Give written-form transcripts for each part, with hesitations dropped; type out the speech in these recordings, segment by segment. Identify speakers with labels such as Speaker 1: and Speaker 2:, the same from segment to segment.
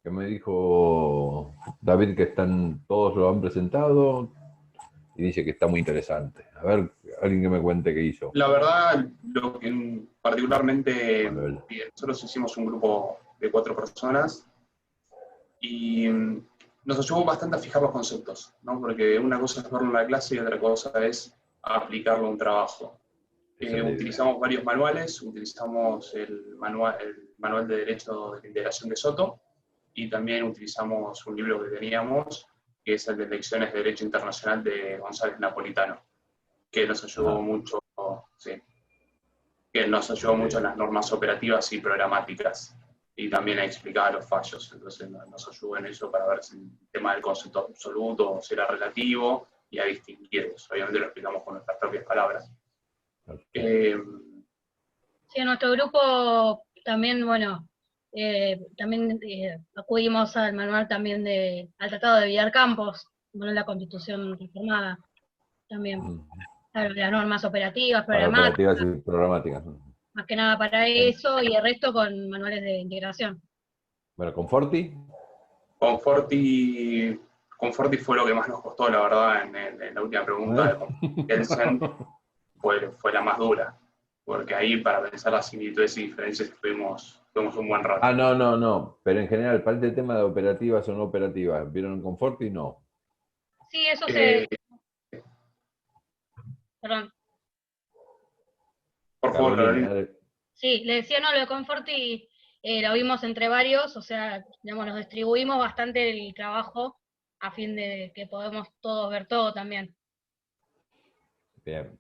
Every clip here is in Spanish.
Speaker 1: que me dijo David que todos lo han presentado y dice que está muy interesante. A ver, alguien que me cuente qué hizo.
Speaker 2: La verdad, lo que particularmente,
Speaker 1: Manuel.
Speaker 2: nosotros hicimos un grupo de 4 personas y nos ayudó bastante a fijar los conceptos, ¿no? Porque una cosa es verlo en la clase y otra cosa es aplicarlo a un trabajo.
Speaker 1: Esa es la idea.
Speaker 2: Utilizamos varios manuales, utilizamos el manual de Derecho de la Integración de Soto y también utilizamos un libro que teníamos, que es el de Lecciones de Derecho Internacional de González Napolitano, que nos ayudó mucho, sí, que nos ayudó mucho en las normas operativas y programáticas, y también a explicar los fallos, entonces nos ayudó en eso para ver si el tema del concepto absoluto o si era relativo, y a distinguirlos. Obviamente lo explicamos con nuestras propias palabras.
Speaker 3: Sí, en nuestro grupo también, bueno, también acudimos al manual también al Tratado de Villar Campos, bueno, la Constitución reformada también. Claro, las normas operativas,
Speaker 1: Para
Speaker 3: programáticas,
Speaker 1: operativas y programáticas.
Speaker 3: más que nada para eso, y el resto con manuales de integración.
Speaker 1: Bueno, ¿Conforti?
Speaker 2: Conforti fue lo que más nos costó, la verdad, en la última pregunta de Kelsen, fue la más dura, porque ahí para pensar las similitudes y diferencias tuvimos un buen rato.
Speaker 1: Ah, no, pero en general, para este tema de operativas o no operativas, ¿vieron Conforti? No.
Speaker 3: Sí, eso Perdón.
Speaker 2: Por favor, Carolina.
Speaker 3: Sí, le decía, no, lo de Conforti lo vimos entre varios, o sea, digamos, nos distribuimos bastante el trabajo a fin de que podamos todos ver todo también.
Speaker 1: Bien.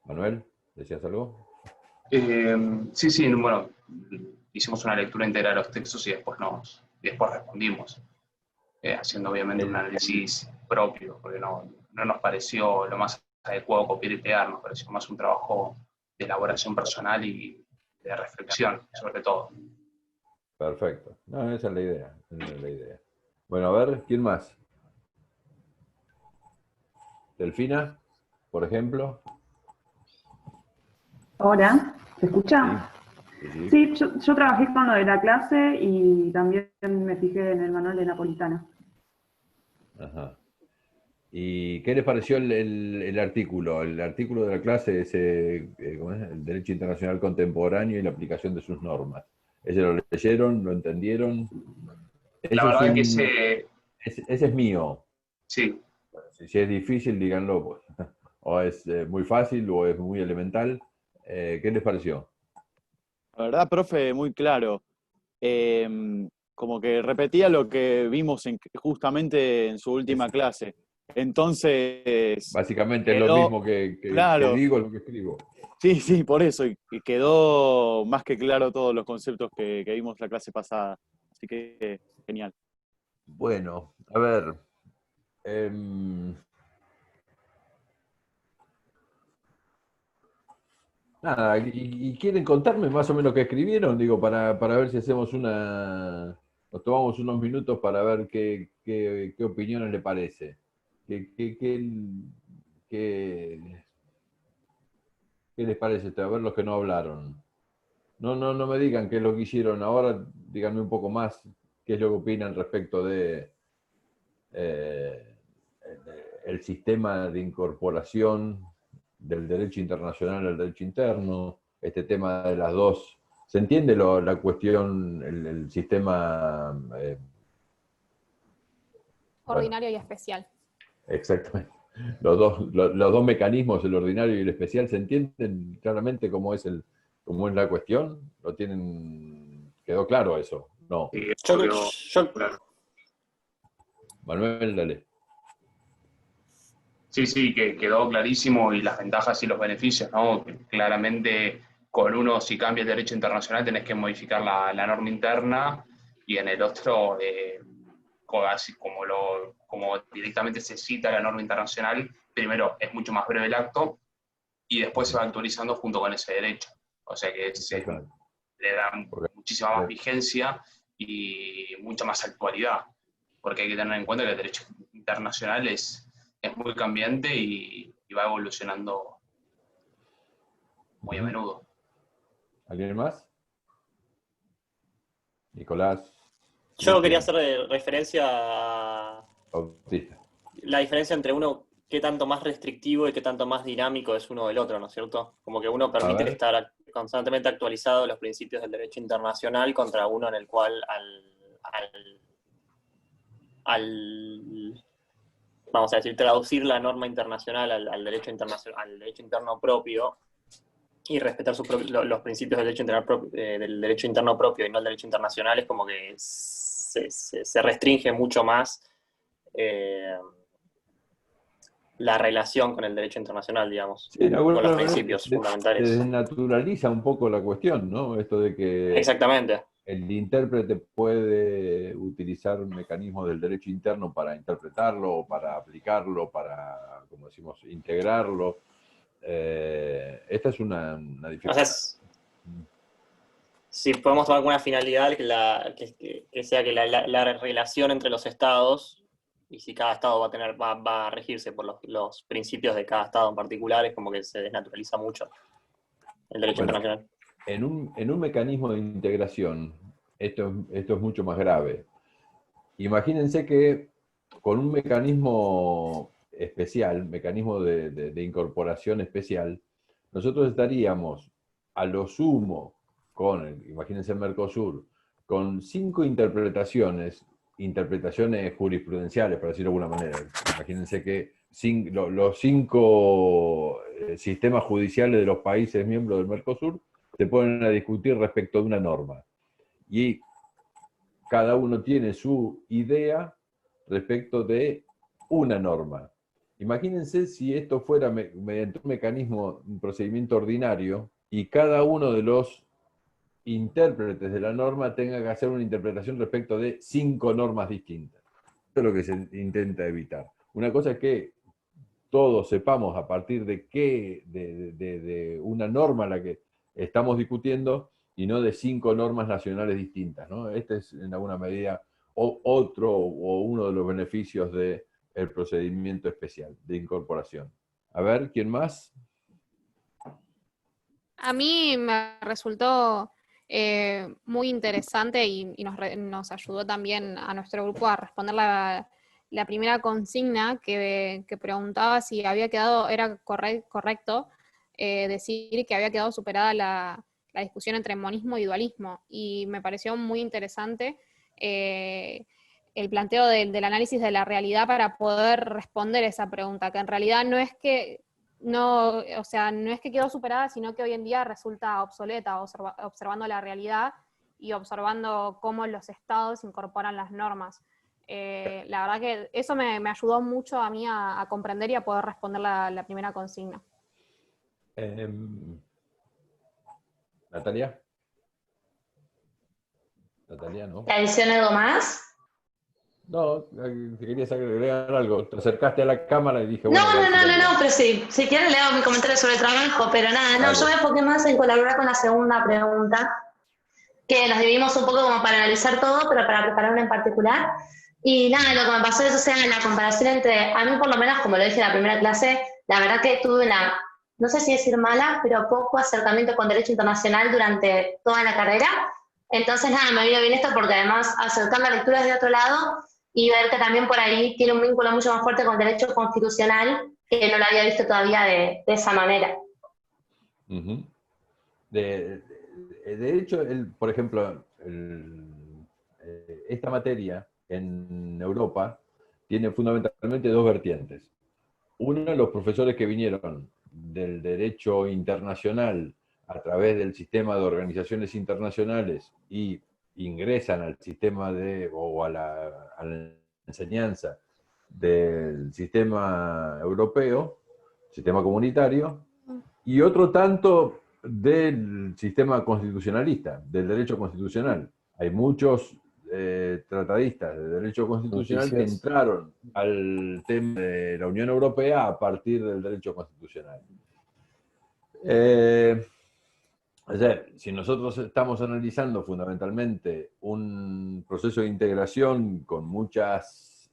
Speaker 1: Manuel, ¿decías algo?
Speaker 2: Sí, bueno, hicimos una lectura entera de los textos y después respondimos, haciendo obviamente un análisis propio, porque no nos pareció lo más adecuado copiar y pegar, nos pareció más un trabajo de elaboración personal y de reflexión, sobre todo.
Speaker 1: Perfecto. No, esa es la idea. Bueno, a ver, ¿quién más? Delfina, por ejemplo.
Speaker 4: Hola, ¿se escucha? Sí, yo trabajé con lo de la clase y también me fijé en el manual de Napolitano.
Speaker 1: Ajá. ¿Y qué les pareció el artículo? El artículo de la clase, ¿cómo es? El Derecho Internacional Contemporáneo y la aplicación de sus normas. ¿Ese lo leyeron? ¿Lo entendieron?
Speaker 2: La verdad que ese
Speaker 1: es mío.
Speaker 2: Sí.
Speaker 1: Si es difícil, díganlo, pues. O es muy fácil o es muy elemental. ¿Qué les pareció?
Speaker 5: La verdad, profe, muy claro. Como que repetía lo que vimos justamente en su última clase. Entonces...
Speaker 1: Básicamente es lo mismo que digo, lo que escribo.
Speaker 5: Sí, por eso. Y quedó más que claro todos los conceptos que vimos la clase pasada. Así que genial.
Speaker 1: Bueno, a ver. Nada, ¿y quieren contarme más o menos qué escribieron? Digo, para ver si hacemos nos tomamos unos minutos para ver qué opiniones le parece. ¿Qué les parece? A ver los que no hablaron. No me digan qué es lo que hicieron ahora, díganme un poco más qué es lo que opinan respecto de el sistema de incorporación del derecho internacional al derecho interno, este tema de las dos. ¿Se entiende la cuestión, el sistema?
Speaker 6: Ordinario y especial.
Speaker 1: Exactamente. Los dos mecanismos, el ordinario y el especial, ¿se entienden claramente cómo es la cuestión? ¿Lo tienen? ¿Quedó claro eso? No.
Speaker 2: Claro.
Speaker 1: Manuel, dale.
Speaker 2: Sí, que quedó clarísimo, y las ventajas y los beneficios, ¿no? Claramente, con uno, si cambia el derecho internacional, tenés que modificar la norma interna, y en el otro, así como directamente se cita la norma internacional, primero es mucho más breve el acto, y después se va actualizando junto con ese derecho. O sea que le da muchísima más vigencia y mucha más actualidad, porque hay que tener en cuenta que el derecho internacional es muy cambiante y va evolucionando muy a menudo.
Speaker 1: ¿Alguien más? Nicolás.
Speaker 7: Yo quería hacer referencia a
Speaker 1: Bautista.
Speaker 7: la diferencia entre uno, qué tanto más restrictivo y qué tanto más dinámico es uno del otro, ¿no es cierto? Como que uno permite estar constantemente actualizado de los principios del derecho internacional contra uno en el cual vamos a decir, traducir la norma internacional al derecho internacional, al derecho interno propio y respetar los principios del derecho interno propio y no el derecho internacional, es como que se restringe mucho más la relación con el derecho internacional, digamos,
Speaker 1: Sí,
Speaker 7: con los principios fundamentales.
Speaker 1: Se desnaturaliza un poco la cuestión, ¿no? Esto de que
Speaker 7: Exactamente.
Speaker 1: el intérprete puede utilizar mecanismos del derecho interno para interpretarlo, o para aplicarlo, para, como decimos, integrarlo. Esta es una dificultad.
Speaker 7: O sea, si podemos tomar alguna finalidad que sea que la relación entre los estados, y si cada estado va a regirse por los principios de cada estado en particular, es como que se desnaturaliza mucho el derecho internacional.
Speaker 1: En un mecanismo de integración, esto es mucho más grave. Imagínense que con un mecanismo especial, mecanismo de incorporación especial, nosotros estaríamos a lo sumo imagínense el Mercosur, con 5 interpretaciones jurisprudenciales, por decirlo de alguna manera. Imagínense que los 5 sistemas judiciales de los países miembros del Mercosur se ponen a discutir respecto de una norma. Y cada uno tiene su idea respecto de una norma. Imagínense si esto fuera mediante un mecanismo, un procedimiento ordinario, y cada uno de los intérpretes de la norma tenga que hacer una interpretación respecto de 5 normas distintas. Eso es lo que se intenta evitar. Una cosa es que todos sepamos a partir de una norma a la que estamos discutiendo y no de 5 normas nacionales distintas, ¿no? Este es en alguna medida uno de los beneficios del procedimiento especial de incorporación. A ver, ¿quién más?
Speaker 6: A mí me resultó muy interesante y nos ayudó también a nuestro grupo a responder la primera consigna que preguntaba si había quedado, era correcto decir que había quedado superada la discusión entre monismo y dualismo. Y me pareció muy interesante el planteo del análisis de la realidad para poder responder esa pregunta, que en realidad no es que quedó superada, sino que hoy en día resulta obsoleta, observando la realidad y observando cómo los estados incorporan las normas. La verdad que eso me ayudó mucho a mí a comprender y a poder responder la primera consigna.
Speaker 1: Natalia. Natalia, ¿no?
Speaker 8: ¿Te adiciono algo más?
Speaker 1: No, querías agregar algo. Te acercaste a la cámara y dije...
Speaker 8: No, pero sí, si quieres leo mi comentario sobre el trabajo, pero nada, no, yo me enfoqué más en colaborar con la segunda pregunta, que nos dividimos un poco como para analizar todo, pero para preparar una en particular. Y nada, lo que me pasó es, o sea, la comparación entre, a mí por lo menos, como lo dije en la primera clase, la verdad que tuve no sé si decir mala, pero poco acercamiento con derecho internacional durante toda la carrera. Entonces, nada, me vino bien esto porque además acercar la lectura desde otro lado y ver que también por ahí tiene un vínculo mucho más fuerte con derecho constitucional, que no lo había visto todavía de esa manera.
Speaker 1: Uh-huh. De hecho, por ejemplo, esta materia en Europa tiene fundamentalmente 2 vertientes. Una, los profesores que vinieron del derecho internacional a través del sistema de organizaciones internacionales y ingresan al sistema o a la enseñanza del sistema europeo, sistema comunitario, y otro tanto del sistema constitucionalista, del derecho constitucional. Hay muchos tratadistas de derecho constitucional que entraron al tema de la Unión Europea a partir del derecho constitucional. O sea, si nosotros estamos analizando fundamentalmente un proceso de integración con muchas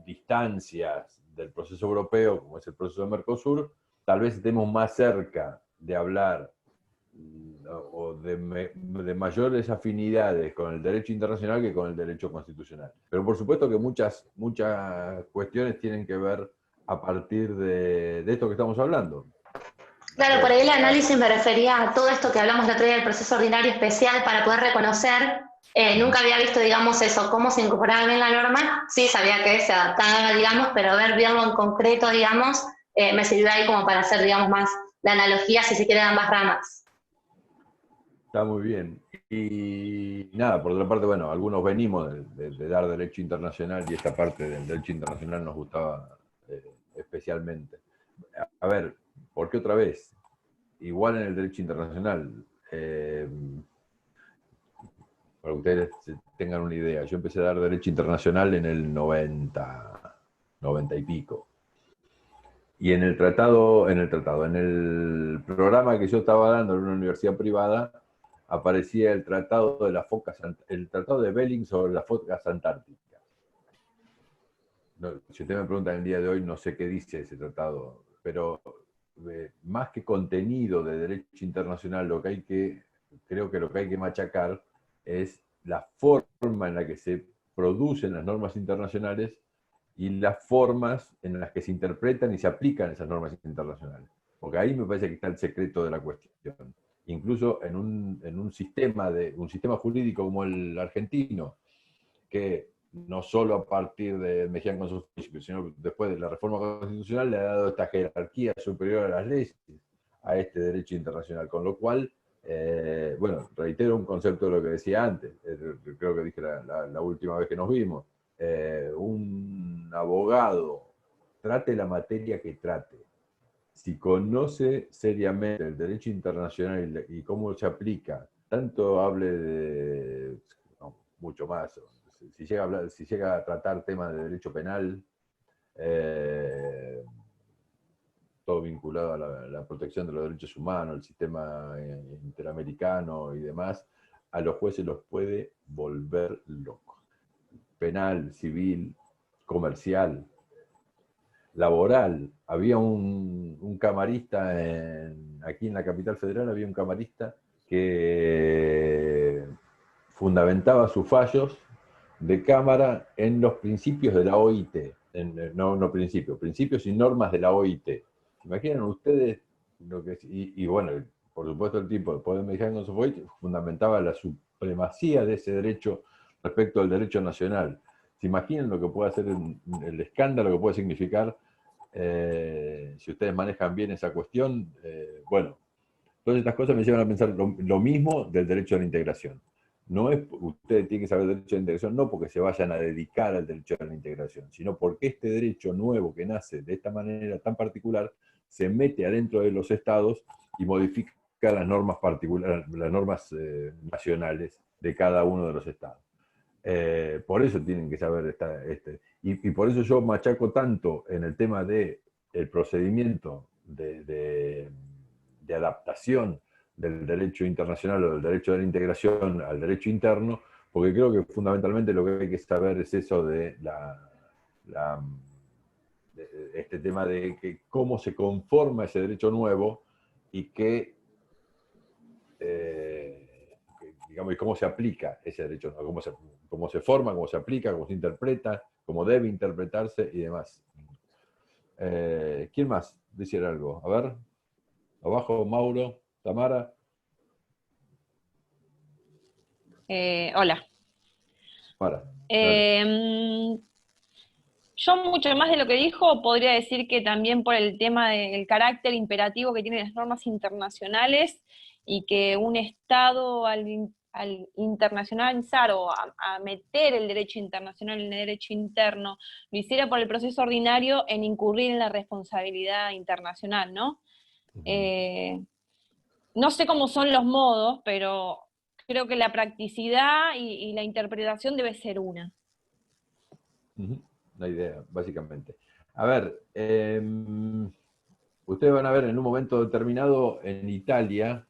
Speaker 1: distancias del proceso europeo, como es el proceso de Mercosur, tal vez estemos más cerca de hablar o de mayores afinidades con el derecho internacional que con el derecho constitucional. Pero por supuesto que muchas cuestiones tienen que ver a partir de esto que estamos hablando.
Speaker 8: Claro, por ahí el análisis me refería a todo esto que hablamos el otro día del proceso ordinario especial para poder reconocer. Nunca había visto, digamos, eso, cómo se incorporaba bien la norma. Sí, sabía que se adaptaba, digamos, pero verlo en concreto, digamos, me sirvió ahí como para hacer, digamos, más la analogía, si se quiere, de ambas ramas.
Speaker 1: Está muy bien. Y nada, por otra parte, bueno, algunos venimos de dar derecho internacional y esta parte del derecho internacional nos gustaba especialmente. A ver, ¿por qué otra vez? Igual en el derecho internacional, para que ustedes tengan una idea, yo empecé a dar derecho internacional en el 90 y pico. Y en el programa que yo estaba dando en una universidad privada, aparecía el tratado de Belling sobre las focas antárticas. No, si usted me pregunta el día de hoy, no sé qué dice ese tratado, pero más que contenido de derecho internacional, creo que lo que hay que machacar es la forma en la que se producen las normas internacionales y las formas en las que se interpretan y se aplican esas normas internacionales. Porque ahí me parece que está el secreto de la cuestión. Incluso en un sistema jurídico como el argentino, que no solo a partir de Mejía con sus principios, sino después de la reforma constitucional le ha dado esta jerarquía superior a las leyes a este derecho internacional. Con lo cual, bueno, reitero un concepto de lo que decía antes, creo que dije la última vez que nos vimos. Un abogado, trate la materia que trate, si conoce seriamente el derecho internacional y cómo se aplica, tanto hable de mucho más, si llega a tratar temas de derecho penal, todo vinculado a la protección de los derechos humanos, el sistema interamericano y demás, a los jueces los puede volver locos. Penal, civil, comercial, laboral. Había un camarista aquí en la capital federal, había un camarista que fundamentaba sus fallos de cámara en los principios de la OIT, principios y normas de la OIT. ¿Imaginan ustedes lo que y bueno, por supuesto el tipo de poder mexicano fundamentaba la supremacía de ese derecho respecto al derecho nacional? ¿Se imaginan lo que puede hacer el escándalo que puede significar si ustedes manejan bien esa cuestión? Bueno, todas estas cosas me llevan a pensar lo mismo del derecho a la integración. No es, ustedes tienen que saber el derecho a la integración no porque se vayan a dedicar al derecho a la integración, sino porque este derecho nuevo que nace de esta manera tan particular se mete adentro de los estados y modifica las normas particulares, las normas nacionales de cada uno de los estados. Por eso tienen que saber y por eso yo machaco tanto en el tema del procedimiento de adaptación del derecho internacional o del derecho de la integración al derecho interno, porque creo que fundamentalmente lo que hay que saber es eso de este tema de que cómo se conforma ese derecho nuevo y digamos, y cómo se aplica ese derecho nuevo, cómo se forma, cómo se aplica, cómo se interpreta, cómo debe interpretarse y demás. ¿Quién más decir algo? A ver, abajo, Mauro, Tamara.
Speaker 9: Hola.
Speaker 1: Para.
Speaker 9: Yo mucho más de lo que dijo podría decir que también por el tema del carácter imperativo que tienen las normas internacionales y que un Estado al internacionalizar o a meter el derecho internacional en el derecho interno lo hiciera por el proceso ordinario en incurrir en la responsabilidad internacional, ¿no? No sé cómo son los modos, pero creo que la practicidad y la interpretación debe ser una.
Speaker 1: La idea, básicamente. A ver, ustedes van a ver en un momento determinado en Italia,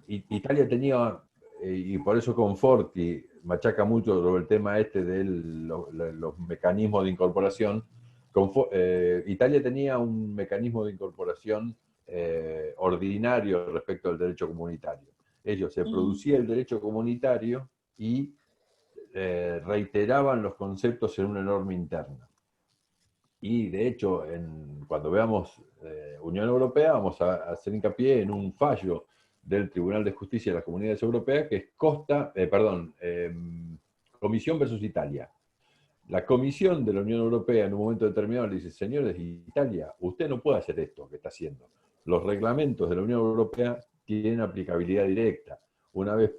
Speaker 1: Italia tenía, y por eso Conforti machaca mucho sobre el tema de los mecanismos de incorporación. Italia tenía un mecanismo de incorporación ordinario respecto al derecho comunitario. Se producía el derecho comunitario y reiteraban los conceptos en una norma interna. Y de hecho, cuando veamos Unión Europea, vamos a hacer hincapié en un fallo del Tribunal de Justicia de las Comunidades Europeas, que es Comisión versus Italia. La Comisión de la Unión Europea en un momento determinado le dice: señores de Italia, usted no puede hacer esto que está haciendo. Los reglamentos de la Unión Europea tienen aplicabilidad directa. Una vez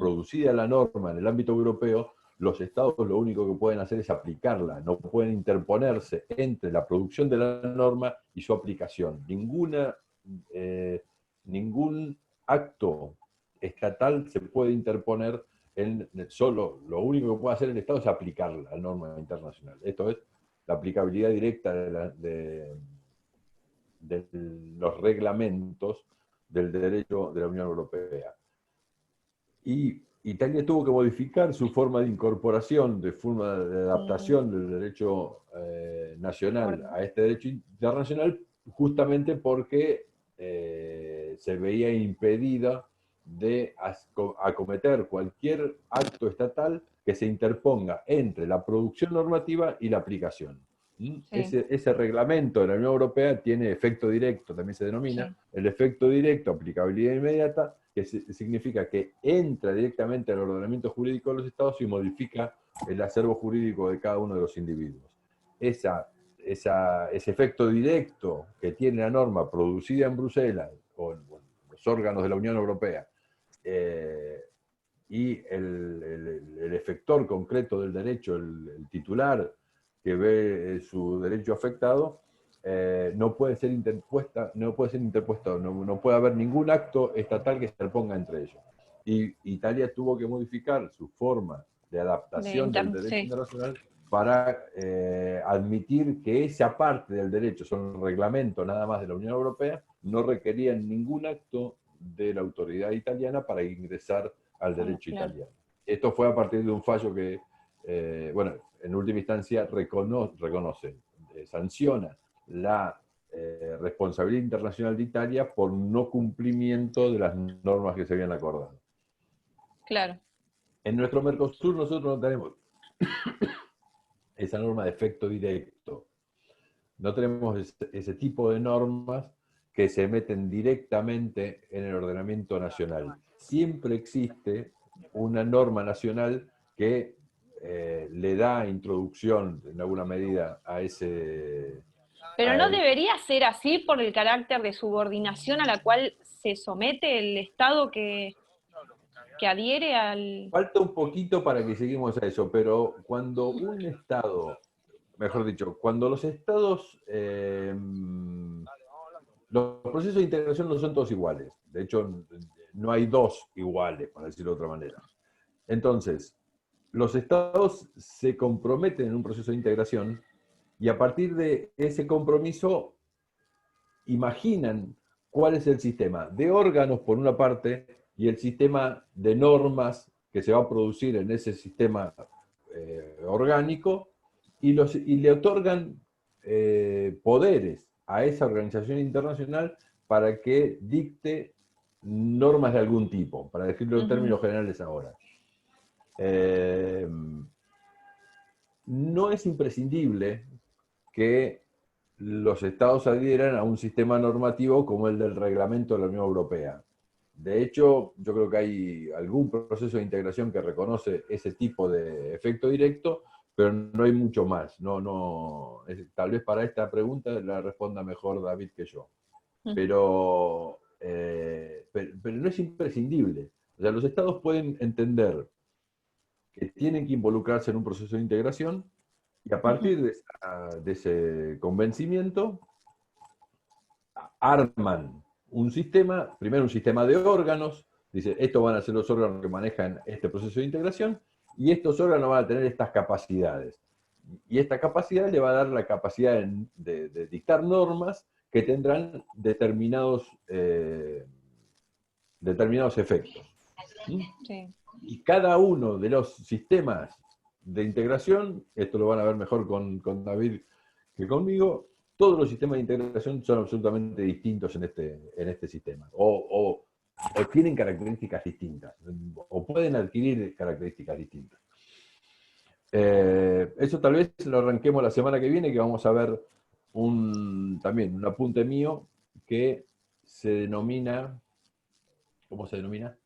Speaker 1: producida la norma en el ámbito europeo, los estados lo único que pueden hacer es aplicarla, no pueden interponerse entre la producción de la norma y su aplicación. Ningún acto estatal se puede interponer solo. Lo único que puede hacer el Estado es aplicar la norma internacional. Esto es la aplicabilidad directa de los reglamentos del derecho de la Unión Europea. Y Italia tuvo que modificar su forma de incorporación, de forma de adaptación del derecho nacional a este derecho internacional, justamente porque se veía impedida de acometer cualquier acto estatal que se interponga entre la producción normativa y la aplicación. Sí. Ese reglamento de la Unión Europea tiene efecto directo, también se denomina, el efecto directo, aplicabilidad inmediata, que significa que entra directamente al ordenamiento jurídico de los estados y modifica el acervo jurídico de cada uno de los individuos. Ese efecto directo que tiene la norma producida en Bruselas, con los órganos de la Unión Europea, y el efector concreto del derecho, el titular que ve su derecho afectado, no puede ser interpuesto, no puede haber ningún acto estatal que se interponga entre ellos. Y Italia tuvo que modificar su forma de adaptación del derecho internacional para admitir que esa parte del derecho, son un reglamento nada más de la Unión Europea, no requerían ningún acto de la autoridad italiana para ingresar al derecho italiano. Esto fue a partir de un fallo que, en última instancia reconoce, sanciona la responsabilidad internacional de Italia por no cumplimiento de las normas que se habían acordado.
Speaker 9: Claro.
Speaker 1: En nuestro Mercosur nosotros no tenemos esa norma de efecto directo. No tenemos ese tipo de normas que se meten directamente en el ordenamiento nacional. Siempre existe una norma nacional que le da introducción, en alguna medida, a ese...
Speaker 9: Pero no debería ser así por el carácter de subordinación a la cual se somete el Estado que adhiere al...
Speaker 1: Falta un poquito para que lleguemos a eso, pero cuando un Estado, mejor dicho, cuando los Estados... los procesos de integración no son todos iguales. De hecho, no hay dos iguales, para decirlo de otra manera. Entonces, los Estados se comprometen en un proceso de integración y a partir de ese compromiso imaginan cuál es el sistema de órganos, por una parte, y el sistema de normas que se va a producir en ese sistema orgánico, y le otorgan poderes a esa organización internacional para que dicte normas de algún tipo, para decirlo en términos generales ahora. No es imprescindible que los estados adhieran a un sistema normativo como el del reglamento de la Unión Europea. De hecho, yo creo que hay algún proceso de integración que reconoce ese tipo de efecto directo, pero no hay mucho más. Tal vez para esta pregunta la responda mejor David que yo. Pero no es imprescindible. O sea, los estados pueden entender que tienen que involucrarse en un proceso de integración y a partir de ese convencimiento arman un sistema, primero un sistema de órganos, dice, estos van a ser los órganos que manejan este proceso de integración y estos órganos van a tener estas capacidades. Y esta capacidad le va a dar la capacidad de dictar normas que tendrán determinados efectos.
Speaker 9: Sí.
Speaker 1: Y cada uno de los sistemas de integración, esto lo van a ver mejor con David que conmigo, todos los sistemas de integración son absolutamente distintos en este sistema, o tienen características distintas, o pueden adquirir características distintas. Eso tal vez lo arranquemos la semana que viene, que vamos a ver también un apunte mío que se denomina, ¿cómo se denomina?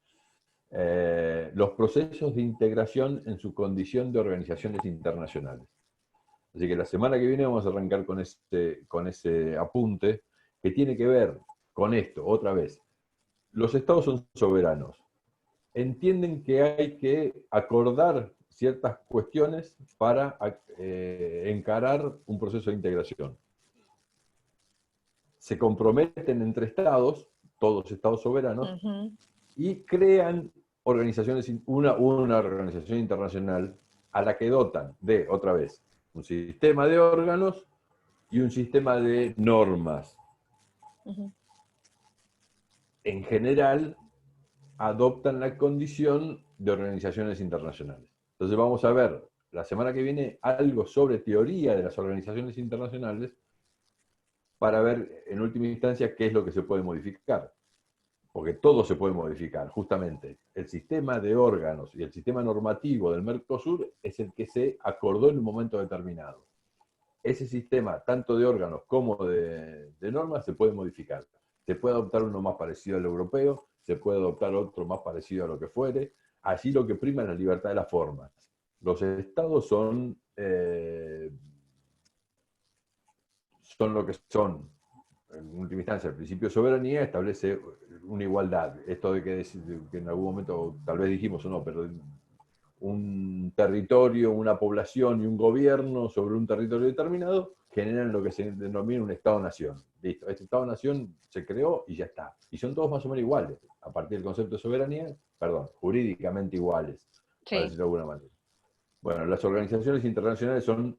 Speaker 1: Los procesos de integración en su condición de organizaciones internacionales. Así que la semana que viene vamos a arrancar con ese apunte que tiene que ver con esto, otra vez. Los estados son soberanos. Entienden que hay que acordar ciertas cuestiones para encarar un proceso de integración. Se comprometen entre estados, todos estados soberanos, y crean una organización internacional a la que dotan de, otra vez, un sistema de órganos y un sistema de normas. En general, adoptan la condición de organizaciones internacionales. Entonces vamos a ver la semana que viene algo sobre teoría de las organizaciones internacionales para ver en última instancia qué es lo que se puede modificar. Porque todo se puede modificar, justamente. El sistema de órganos y el sistema normativo del Mercosur es el que se acordó en un momento determinado. Ese sistema, tanto de órganos como de normas, se puede modificar. Se puede adoptar uno más parecido al europeo, se puede adoptar otro más parecido a lo que fuere. Allí lo que prima es la libertad de las formas. Los estados son lo que son. En última instancia, el principio de soberanía establece una igualdad. Esto de que en algún momento tal vez dijimos o no, pero un territorio, una población y un gobierno sobre un territorio determinado generan lo que se denomina un Estado-Nación. Listo, este Estado-Nación se creó y ya está. Y son todos más o menos iguales, a partir del concepto de soberanía, jurídicamente iguales, para decirlo de alguna manera. Bueno, las organizaciones internacionales son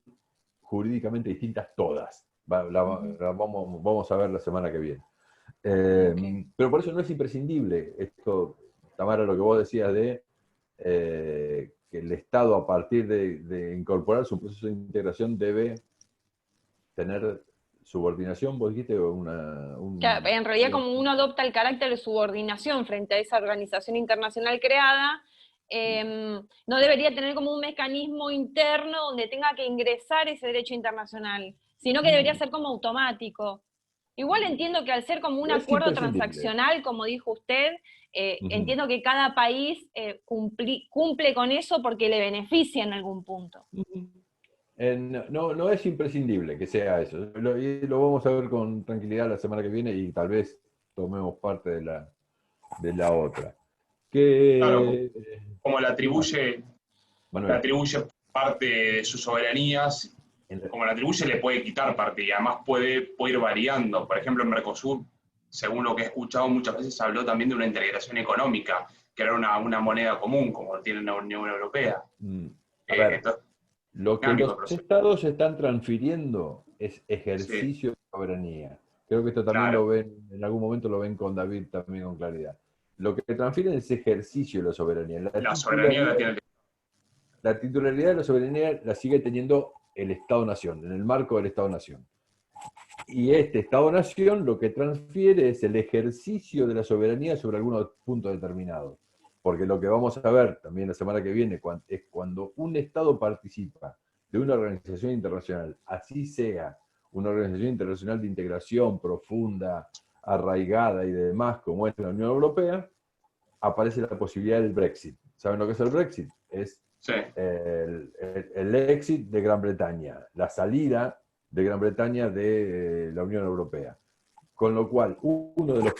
Speaker 1: jurídicamente distintas todas. Vamos a ver la semana que viene. Pero por eso no es imprescindible esto, Tamara, lo que vos decías de que el Estado, a partir de incorporar su proceso de integración, debe tener subordinación, vos dijiste,
Speaker 9: Claro, en realidad, como uno adopta el carácter de subordinación frente a esa organización internacional creada, no debería tener como un mecanismo interno donde tenga que ingresar ese derecho internacional, sino que debería ser como automático. Igual entiendo que al ser como un acuerdo transaccional, como dijo usted, entiendo que cada país cumple con eso porque le beneficia en algún punto.
Speaker 1: No es imprescindible que sea eso. Lo vamos a ver con tranquilidad la semana que viene y tal vez tomemos parte de la otra.
Speaker 2: Claro, como le atribuye parte de sus soberanías, como la atribuye le puede quitar parte y además puede ir variando. Por ejemplo, en Mercosur, según lo que he escuchado, muchas veces se habló también de una integración económica, que era una moneda común, como tiene la Unión Europea.
Speaker 1: Lo que los estados están transfiriendo es ejercicio de soberanía. Creo que esto también lo ven, en algún momento lo ven con David también con claridad. Lo que transfieren es ejercicio de la soberanía. La titularidad de la soberanía la sigue teniendo el Estado-Nación, en el marco del Estado-Nación. Y este Estado-Nación lo que transfiere es el ejercicio de la soberanía sobre algunos puntos determinados. Porque lo que vamos a ver también la semana que viene es cuando un Estado participa de una organización internacional, así sea una organización internacional de integración profunda, arraigada y demás, como es la Unión Europea, aparece la posibilidad del Brexit. ¿Saben lo que es el Brexit? Es el exit de Gran Bretaña, la salida de Gran Bretaña de la Unión Europea. Con lo cual, uno de los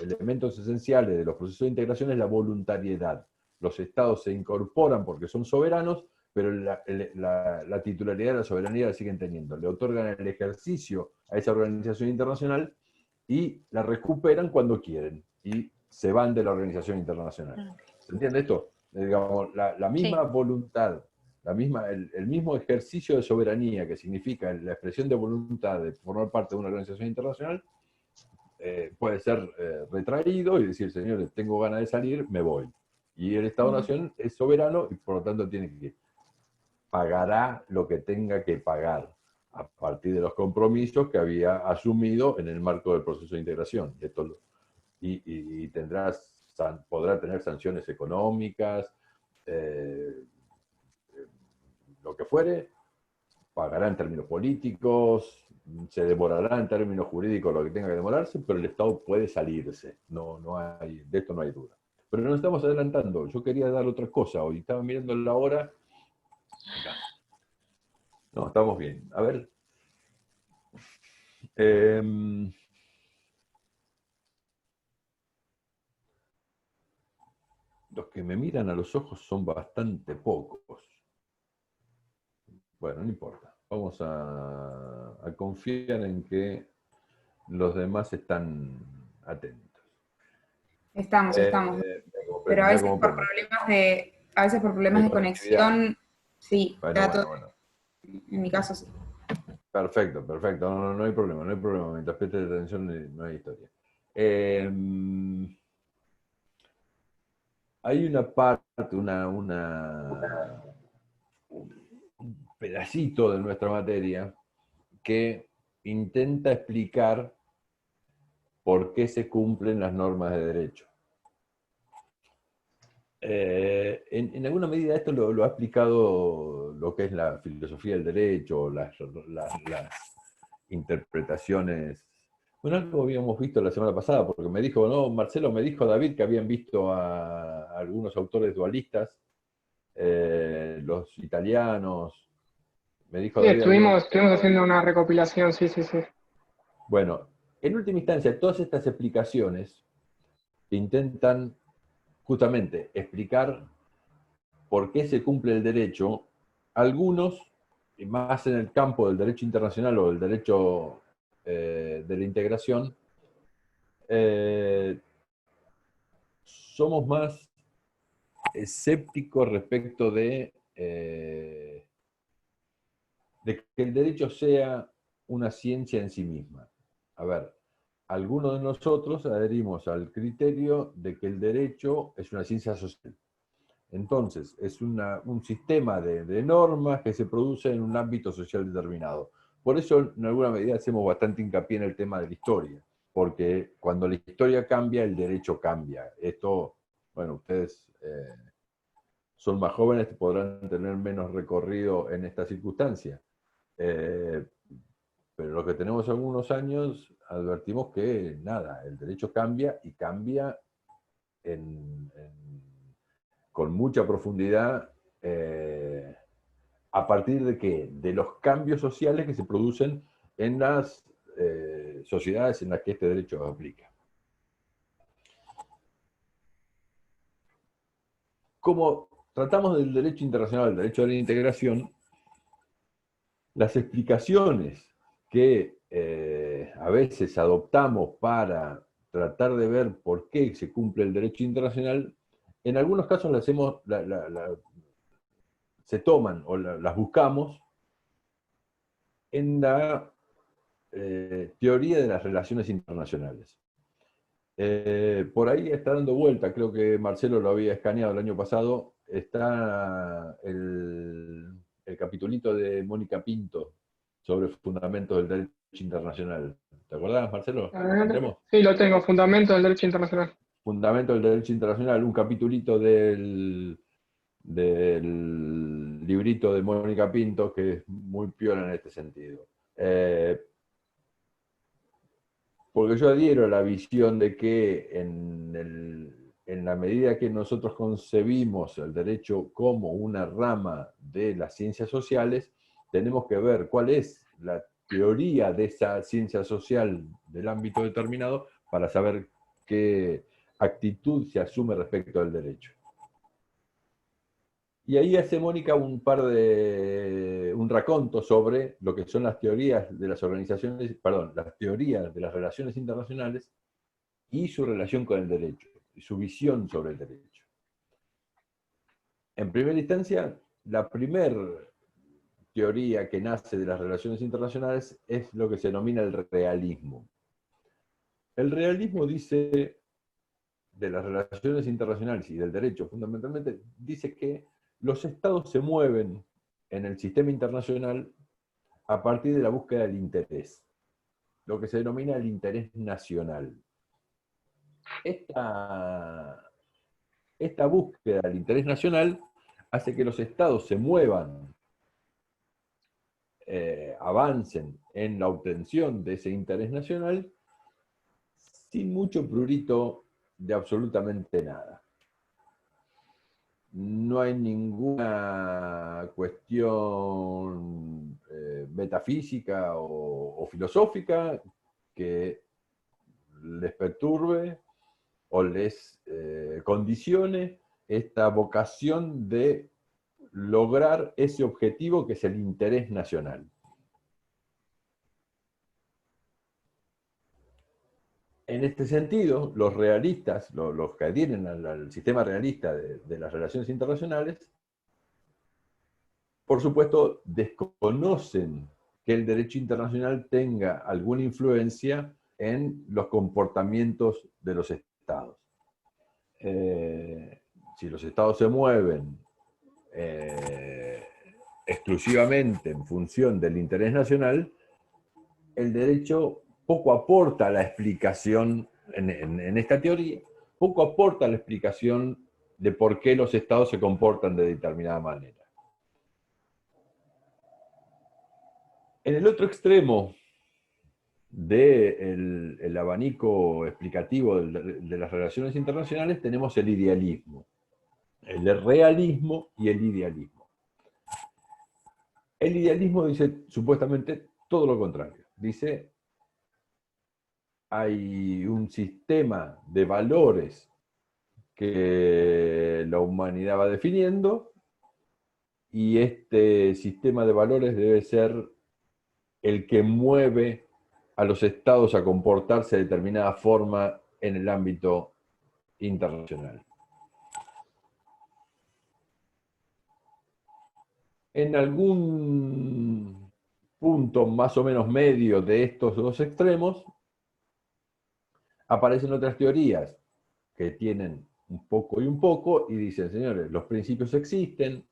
Speaker 1: elementos esenciales de los procesos de integración es la voluntariedad. Los estados se incorporan porque son soberanos, pero la titularidad de la soberanía la siguen teniendo. Le otorgan el ejercicio a esa organización internacional y la recuperan cuando quieren. Y se van de la organización internacional. ¿Se entiende esto? Digamos, la misma voluntad, el mismo ejercicio de soberanía que significa la expresión de voluntad de formar parte de una organización internacional, puede ser retraído y decir, señores, tengo ganas de salir, me voy. Y el Estado-Nación es soberano y por lo tanto pagará lo que tenga que pagar. a partir de los compromisos que había asumido en el marco del proceso de integración. Y podrá tener sanciones económicas, lo que fuere, pagará en términos políticos, se demorará en términos jurídicos lo que tenga que demorarse, pero el Estado puede salirse, de esto no hay duda. Pero nos estamos adelantando, yo quería dar otra cosa, hoy estaba mirando la hora, acá. No, estamos bien. A ver. Los que me miran a los ojos son bastante pocos. Bueno, no importa. Vamos a confiar en que los demás están atentos.
Speaker 10: Estamos. Pero a veces por problemas de conexión, sí.
Speaker 1: Bueno.
Speaker 10: En mi caso sí.
Speaker 1: Perfecto. No hay problema. Mientras prestes atención no hay historia. Hay una parte, un pedacito de nuestra materia que intenta explicar por qué se cumplen las normas de derecho. En alguna medida esto lo ha explicado lo que es la filosofía del derecho, las interpretaciones. Bueno, algo habíamos visto la semana pasada, porque me dijo, Marcelo, me dijo David que habían visto a algunos autores dualistas, los italianos. Me dijo
Speaker 11: Sí,
Speaker 1: David,
Speaker 11: estuvimos haciendo una recopilación, sí.
Speaker 1: Bueno, en última instancia, todas estas explicaciones intentan justamente explicar por qué se cumple el derecho, algunos, más en el campo del derecho internacional o del derecho de la integración, somos más escépticos respecto de que el derecho sea una ciencia en sí misma. A ver, algunos de nosotros adherimos al criterio de que el derecho es una ciencia social. Entonces, es un sistema de normas que se produce en un ámbito social determinado. Por eso, en alguna medida, hacemos bastante hincapié en el tema de la historia, porque cuando la historia cambia, el derecho cambia. Esto, bueno, ustedes son más jóvenes, podrán tener menos recorrido en esta circunstancia. Pero los que tenemos algunos años, advertimos que nada, el derecho cambia y cambia con mucha profundidad. ¿A partir de qué? De los cambios sociales que se producen en las sociedades en las que este derecho aplica. Como tratamos del derecho internacional, del derecho de la integración, las explicaciones que a veces adoptamos para tratar de ver por qué se cumple el derecho internacional, en algunos casos se toman o las buscamos en la teoría de las relaciones internacionales. Por ahí está dando vuelta, creo que Marcelo lo había escaneado el año pasado, está el capitulito de Mónica Pinto sobre fundamentos del derecho internacional. ¿Te acordás, Marcelo?
Speaker 11: Sí, lo tengo, Fundamentos del Derecho Internacional.
Speaker 1: Fundamentos del Derecho Internacional, un capitulito del librito de Mónica Pinto, que es muy piola en este sentido. Porque yo adhiero a la visión de que en la medida que nosotros concebimos el derecho como una rama de las ciencias sociales, tenemos que ver cuál es la teoría de esa ciencia social del ámbito determinado para saber qué actitud se asume respecto al derecho. Y ahí hace Mónica un raconto sobre lo que son las teorías de las organizaciones, las teorías de las relaciones internacionales y su relación con el derecho, y su visión sobre el derecho. En primera instancia, la primera teoría que nace de las relaciones internacionales es lo que se denomina el realismo. El realismo dice, de las relaciones internacionales y del derecho fundamentalmente, dice que los estados se mueven en el sistema internacional a partir de la búsqueda del interés, lo que se denomina el interés nacional. Esta búsqueda del interés nacional hace que los estados se muevan, avancen en la obtención de ese interés nacional sin mucho prurito de absolutamente nada. No hay ninguna cuestión metafísica o filosófica que les perturbe o les condicione esta vocación de lograr ese objetivo que es el interés nacional. En este sentido, los realistas, los que adhieren al sistema realista de las relaciones internacionales, por supuesto, desconocen que el derecho internacional tenga alguna influencia en los comportamientos de los estados. Si los estados se mueven exclusivamente en función del interés nacional, el derecho poco aporta a la explicación, en esta teoría, poco aporta a la explicación de por qué los estados se comportan de determinada manera. En el otro extremo del abanico explicativo de las relaciones internacionales tenemos el idealismo, el realismo y el idealismo. El idealismo dice supuestamente todo lo contrario. Dice, hay un sistema de valores que la humanidad va definiendo y este sistema de valores debe ser el que mueve a los estados a comportarse de determinada forma en el ámbito internacional. En algún punto más o menos medio de estos dos extremos, aparecen otras teorías que tienen un poco y un poco y dicen, señores, los principios existen.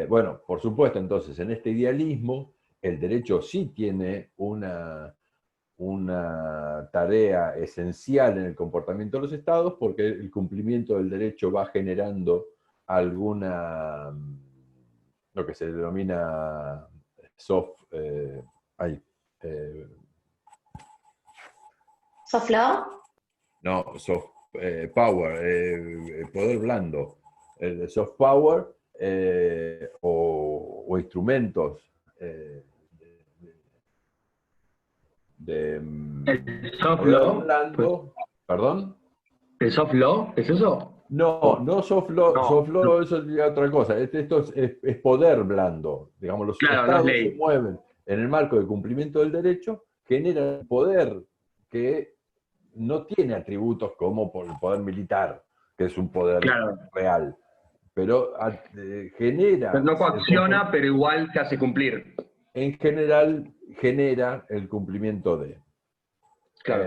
Speaker 1: Bueno, por supuesto, entonces, en este idealismo, el derecho sí tiene una tarea esencial en el comportamiento de los estados, porque el cumplimiento del derecho va generando alguna, lo que se denomina soft
Speaker 8: ¿Soft-law?
Speaker 1: No, soft power, poder blando. El soft power o instrumentos
Speaker 12: ¿El soft law?
Speaker 1: Blando. ¿Perdón?
Speaker 12: ¿El soft law? ¿Es eso?
Speaker 1: No soft law,
Speaker 12: No.
Speaker 1: soft law eso es otra cosa. Esto es poder blando. Digamos, los estados se mueven en el marco del cumplimiento del derecho, generan poder que no tiene atributos como por el poder militar, que es un poder real, pero genera...
Speaker 12: No coacciona, pero igual te hace cumplir.
Speaker 1: En general, genera el cumplimiento de...
Speaker 12: Claro.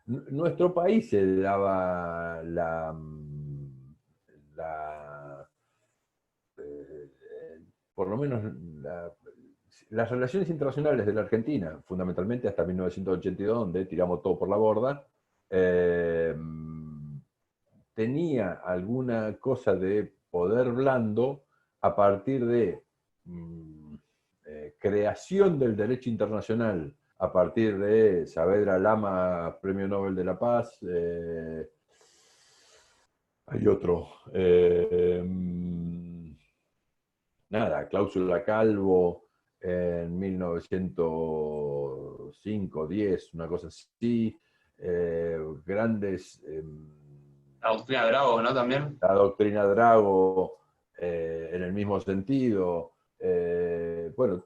Speaker 1: Nuestro país se daba por lo menos las relaciones internacionales de la Argentina, fundamentalmente hasta 1982, donde tiramos todo por la borda, tenía alguna cosa de poder blando a partir de creación del derecho internacional, a partir de Saavedra Lama, Premio Nobel de la Paz, hay otro, Cláusula Calvo, en 1905-10, una cosa así, grandes...
Speaker 2: la doctrina Drago, ¿no? También.
Speaker 1: La doctrina Drago, en el mismo sentido. Bueno,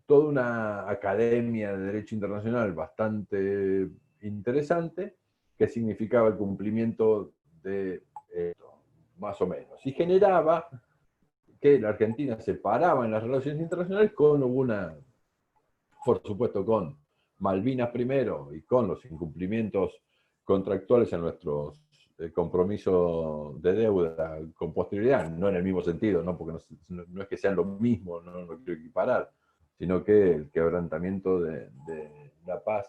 Speaker 1: toda una academia de derecho internacional bastante interesante, que significaba el cumplimiento de esto, más o menos. Y generaba que la Argentina se paraba en las relaciones internacionales con por supuesto, con Malvinas primero y con los incumplimientos contractuales a nuestros compromiso de deuda con posterioridad, no en el mismo sentido, ¿no? Porque no es que sean lo mismo, no lo quiero equiparar, sino que el quebrantamiento de la paz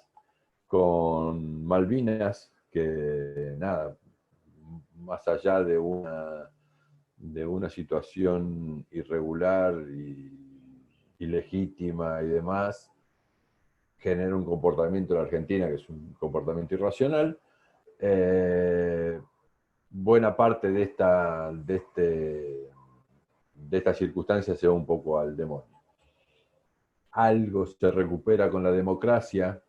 Speaker 1: con Malvinas, que nada, más allá de una situación irregular y ilegítima y demás, genera un comportamiento en la Argentina que es un comportamiento irracional. Buena parte de esta circunstancia se va un poco al demonio. Algo se recupera con la democracia,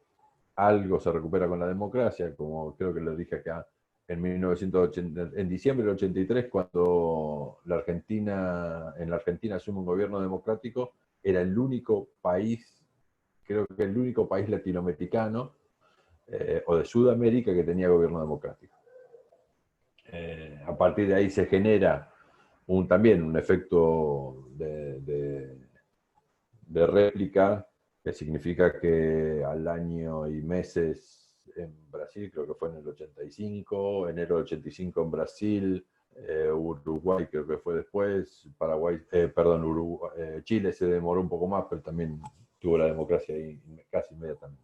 Speaker 1: como creo que lo dije acá, en diciembre del 83, cuando en la Argentina asume un gobierno democrático, era el único país, creo que el único país latinoamericano o de Sudamérica que tenía gobierno democrático. A partir de ahí se genera también un efecto de réplica, que significa que al año y meses en Brasil, creo que fue en el 85, enero del 85 en Brasil, Uruguay creo que fue después, Chile se demoró un poco más, pero también tuvo la democracia ahí casi inmediatamente.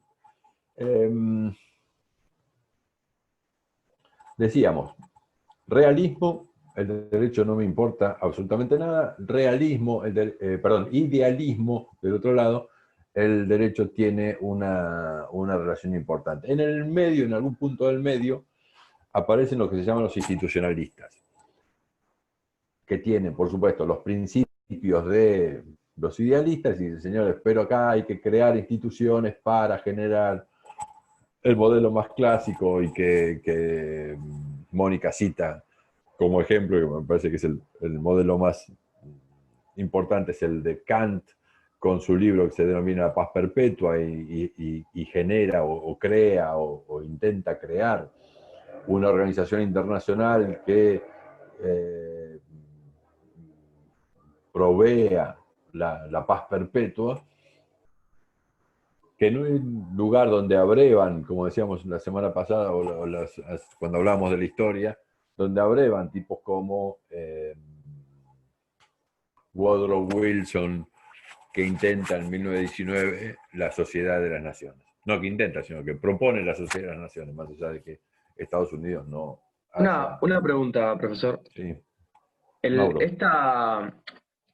Speaker 1: Decíamos, realismo, el derecho no me importa absolutamente nada, idealismo, del otro lado, el derecho tiene una relación importante. En el medio, en algún punto del medio, aparecen lo que se llaman los institucionalistas, que tienen, por supuesto, los principios de los idealistas y dicen, señores, pero acá hay que crear instituciones para generar el modelo más clásico y que Mónica cita como ejemplo, que me parece que es el modelo más importante, es el de Kant, con su libro que se denomina La Paz Perpetua, y genera o crea o intenta crear una organización internacional que provea la paz perpetua, que no hay un lugar donde abrevan, como decíamos la semana pasada, cuando hablábamos de la historia, donde abrevan tipos como Woodrow Wilson, que intenta en 1919 la Sociedad de las Naciones. No que intenta, sino que propone la Sociedad de las Naciones, más allá de que Estados Unidos no...
Speaker 12: Una pregunta, profesor.
Speaker 1: Sí.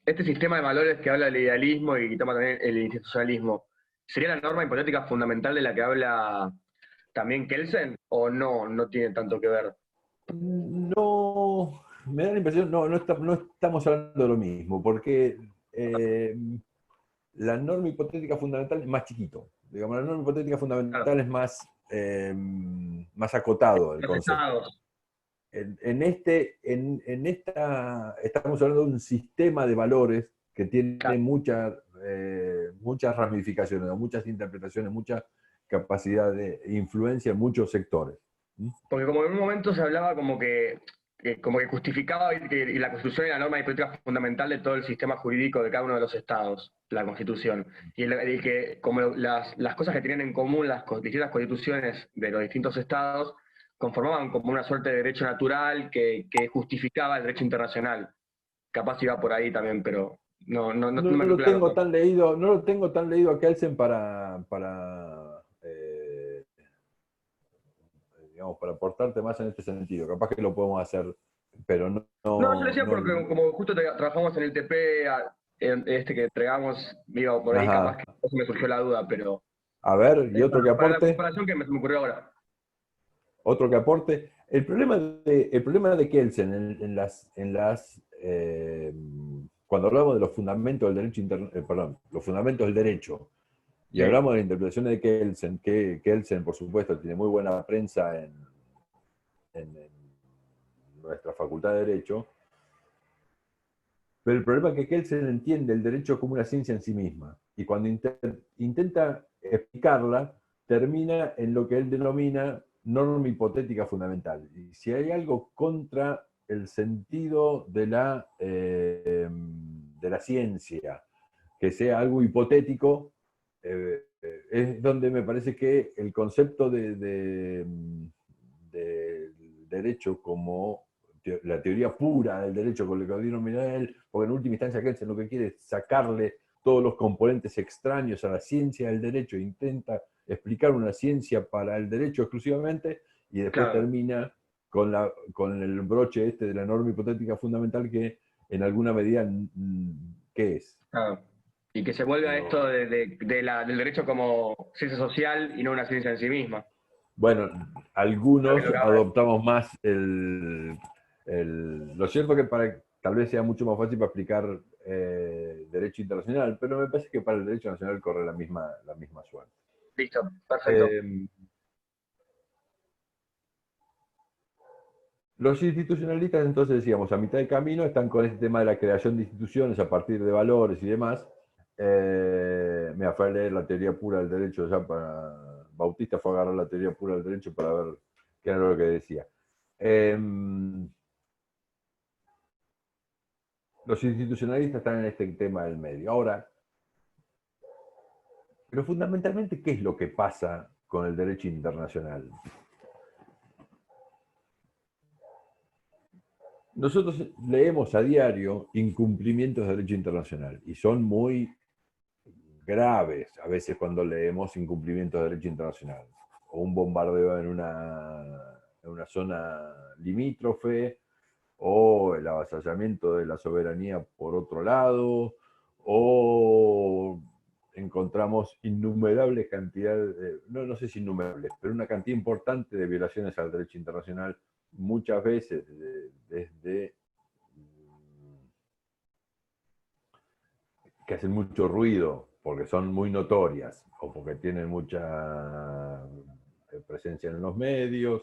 Speaker 12: Este sistema de valores que habla del idealismo y toma también el institucionalismo, ¿sería la norma hipotética fundamental de la que habla también Kelsen? ¿O no tiene tanto que ver?
Speaker 1: No, me da la impresión, no estamos hablando de lo mismo, porque la norma hipotética fundamental es más chiquito. Digamos, la norma hipotética fundamental es más acotado el concepto. En esta estamos hablando de un sistema de valores que tiene muchas ramificaciones, muchas interpretaciones, mucha capacidad de influencia en muchos sectores.
Speaker 12: Porque como en un momento se hablaba como que justificaba y la Constitución era la norma hipotética fundamental de todo el sistema jurídico de cada uno de los estados, la Constitución. Y que como las cosas que tenían en común las distintas constituciones de los distintos estados conformaban como una suerte de derecho natural que justificaba el derecho internacional. Capaz iba por ahí también, pero no
Speaker 1: lo tengo tan leído, no lo tengo tan leído a Kelsen para aportarte más en este sentido. Capaz que lo podemos hacer, pero no.
Speaker 12: No, yo decía porque como justo trabajamos en el TP, que entregamos, iba por ahí, capaz que me surgió la duda, pero...
Speaker 1: A ver, ¿y otro que aporte?
Speaker 12: Para la comparación que me ocurrió ahora.
Speaker 1: Otro que aporte. El problema de Kelsen cuando hablamos de los fundamentos del derecho los fundamentos del derecho, y hablamos de la interpretación de Kelsen, que Kelsen, por supuesto, tiene muy buena prensa en nuestra Facultad de Derecho, pero el problema es que Kelsen entiende el derecho como una ciencia en sí misma, y cuando intenta explicarla, termina en lo que él denomina norma hipotética fundamental. Y si hay algo contra el sentido de la ciencia, que sea algo hipotético, es donde me parece que el concepto del derecho como la teoría pura del derecho, con lo que denomina él, porque en última instancia Kelsen lo que quiere es sacarle todos los componentes extraños a la ciencia del derecho, intenta explicar una ciencia para el derecho exclusivamente, y después termina con el broche de la norma hipotética fundamental que en alguna medida, ¿qué es?
Speaker 12: Y que se vuelve a esto del derecho como ciencia social y no una ciencia en sí misma.
Speaker 1: Bueno, algunos adoptamos más lo cierto que tal vez sea mucho más fácil para explicar derecho internacional, pero me parece que para el derecho nacional corre la misma suerte.
Speaker 12: Listo, perfecto.
Speaker 1: Los institucionalistas, entonces decíamos, a mitad de camino están con este tema de la creación de instituciones a partir de valores y demás. Me fue a leer la teoría pura del derecho, ya Bautista fue a agarrar la teoría pura del derecho para ver qué era lo que decía. Los institucionalistas están en este tema del medio. Ahora, pero fundamentalmente, ¿qué es lo que pasa con el derecho internacional? Nosotros leemos a diario incumplimientos de derecho internacional y son muy graves a veces cuando leemos incumplimientos de derecho internacional. O un bombardeo en una zona limítrofe, o el avasallamiento de la soberanía por otro lado, o encontramos innumerables cantidades, no sé si innumerables, pero una cantidad importante de violaciones al derecho internacional, muchas veces desde que hacen mucho ruido porque son muy notorias o porque tienen mucha presencia en los medios.